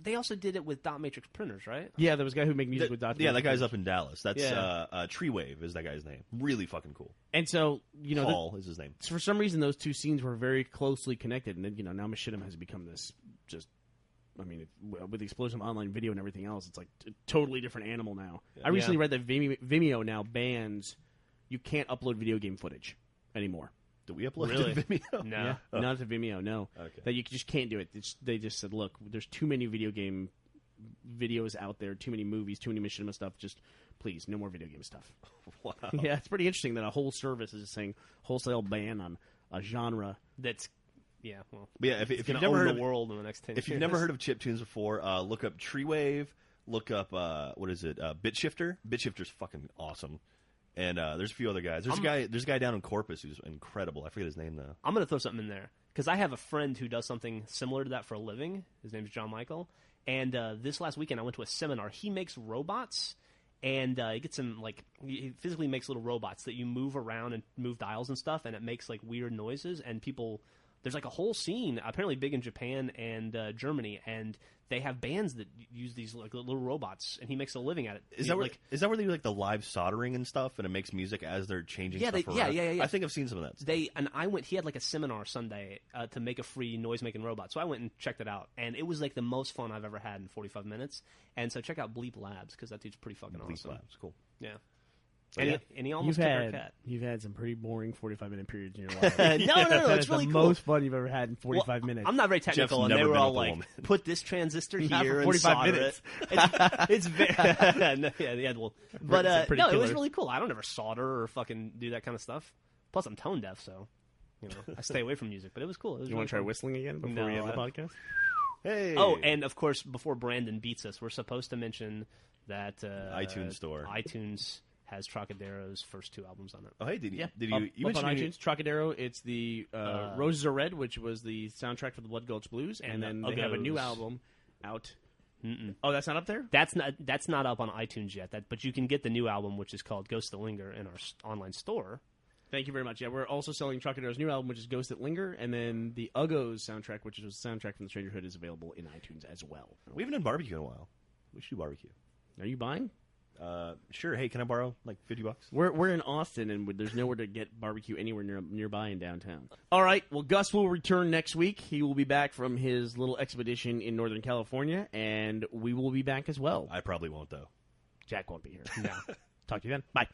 They also did it with dot matrix printers, right? Yeah, there was a guy who made music with dot matrix. Yeah, that guy's up in Dallas. That's Yeah. Tree Wave is that guy's name. Really fucking cool. And so, Paul is his name. for some reason, those two scenes were very closely connected. And then, now Machinima has become this just... with the explosion of online video and everything else, it's like a totally different animal now. I recently read that Vimeo now bans you can't upload video game footage anymore. Do we upload Really? to Vimeo? No. Yeah, not to Vimeo, no. Okay. That you just can't do it. They just said, look, there's too many video game videos out there, too many movies, too many Machinima stuff. Just please, no more video game stuff. Wow. Yeah, it's pretty interesting that a whole service is just saying wholesale ban on a genre. That's well. But yeah, if you've Gonna never own heard the of world in the next 10 if years. you've never heard of chiptunes before, look up Tree Wave. Look up what is it? Bit Shifter. Bit Shifter's fucking awesome. And there's a few other guys. There's a guy down in Corpus who's incredible. I forget his name though. I'm going to throw something in there because I have a friend who does something similar to that for a living. His name is John Michael. And this last weekend I went to a seminar. He makes robots, and he gets some he physically makes little robots that you move around and move dials and stuff, and it makes like weird noises. And people, there's like a whole scene apparently big in Japan and Germany, and they have bands that use these like little robots, and he makes a living at it. Is that where they do like the live soldering and stuff, and it makes music as they're changing stuff around? Yeah. I think I've seen some of that. He had like a seminar Sunday to make a free noise-making robot, so I went and checked it out, and it was like the most fun I've ever had in 45 minutes. And so check out Bleep Labs because that dude's pretty fucking awesome. Bleep Labs, cool. Yeah. Yeah. And he almost took our cat. You've had some pretty boring 45-minute periods in your life. No, That it's is really the cool. most fun you've ever had in 45 minutes. I'm not very technical, Jeff's and they never were been all with a like, woman. "Put this transistor Not here for and 45 solder minutes. it." It's very, well, but It's pretty no, it was killer. really cool. I don't ever solder or fucking do that kind of stuff. Plus, I'm tone deaf, so I stay away from music. But it was cool. It was You want to try whistling again before No, we end the I- podcast? Hey. Oh, and of course, before Brandon beats us, we're supposed to mention that iTunes store. iTunes has Trocadero's first 2 albums on it. Oh, hey, did you? Yeah, Did up, you? You up on mentioned iTunes. Trocadero. It's the Roses Are Red, which was the soundtrack for the Blood Gulch Blues, and then they have a new Uggos. album out. Oh, that's not up there? That's not up on iTunes yet. But you can get the new album, which is called Ghosts That Linger, in our online store. Thank you very much. Yeah, we're also selling Trocadero's new album, which is Ghosts That Linger, and then the Uggos soundtrack, which is the soundtrack from The Stranger Hood, is available in iTunes as well. We haven't done barbecue in a while. We should do barbecue. Are you buying? Sure. Hey, can I borrow like $50? We're in Austin, and there's nowhere to get barbecue anywhere nearby in downtown. All right. Well, Gus will return next week. He will be back from his little expedition in Northern California, and we will be back as well. I probably won't though. Jack won't be here. No. Talk to you then. Bye.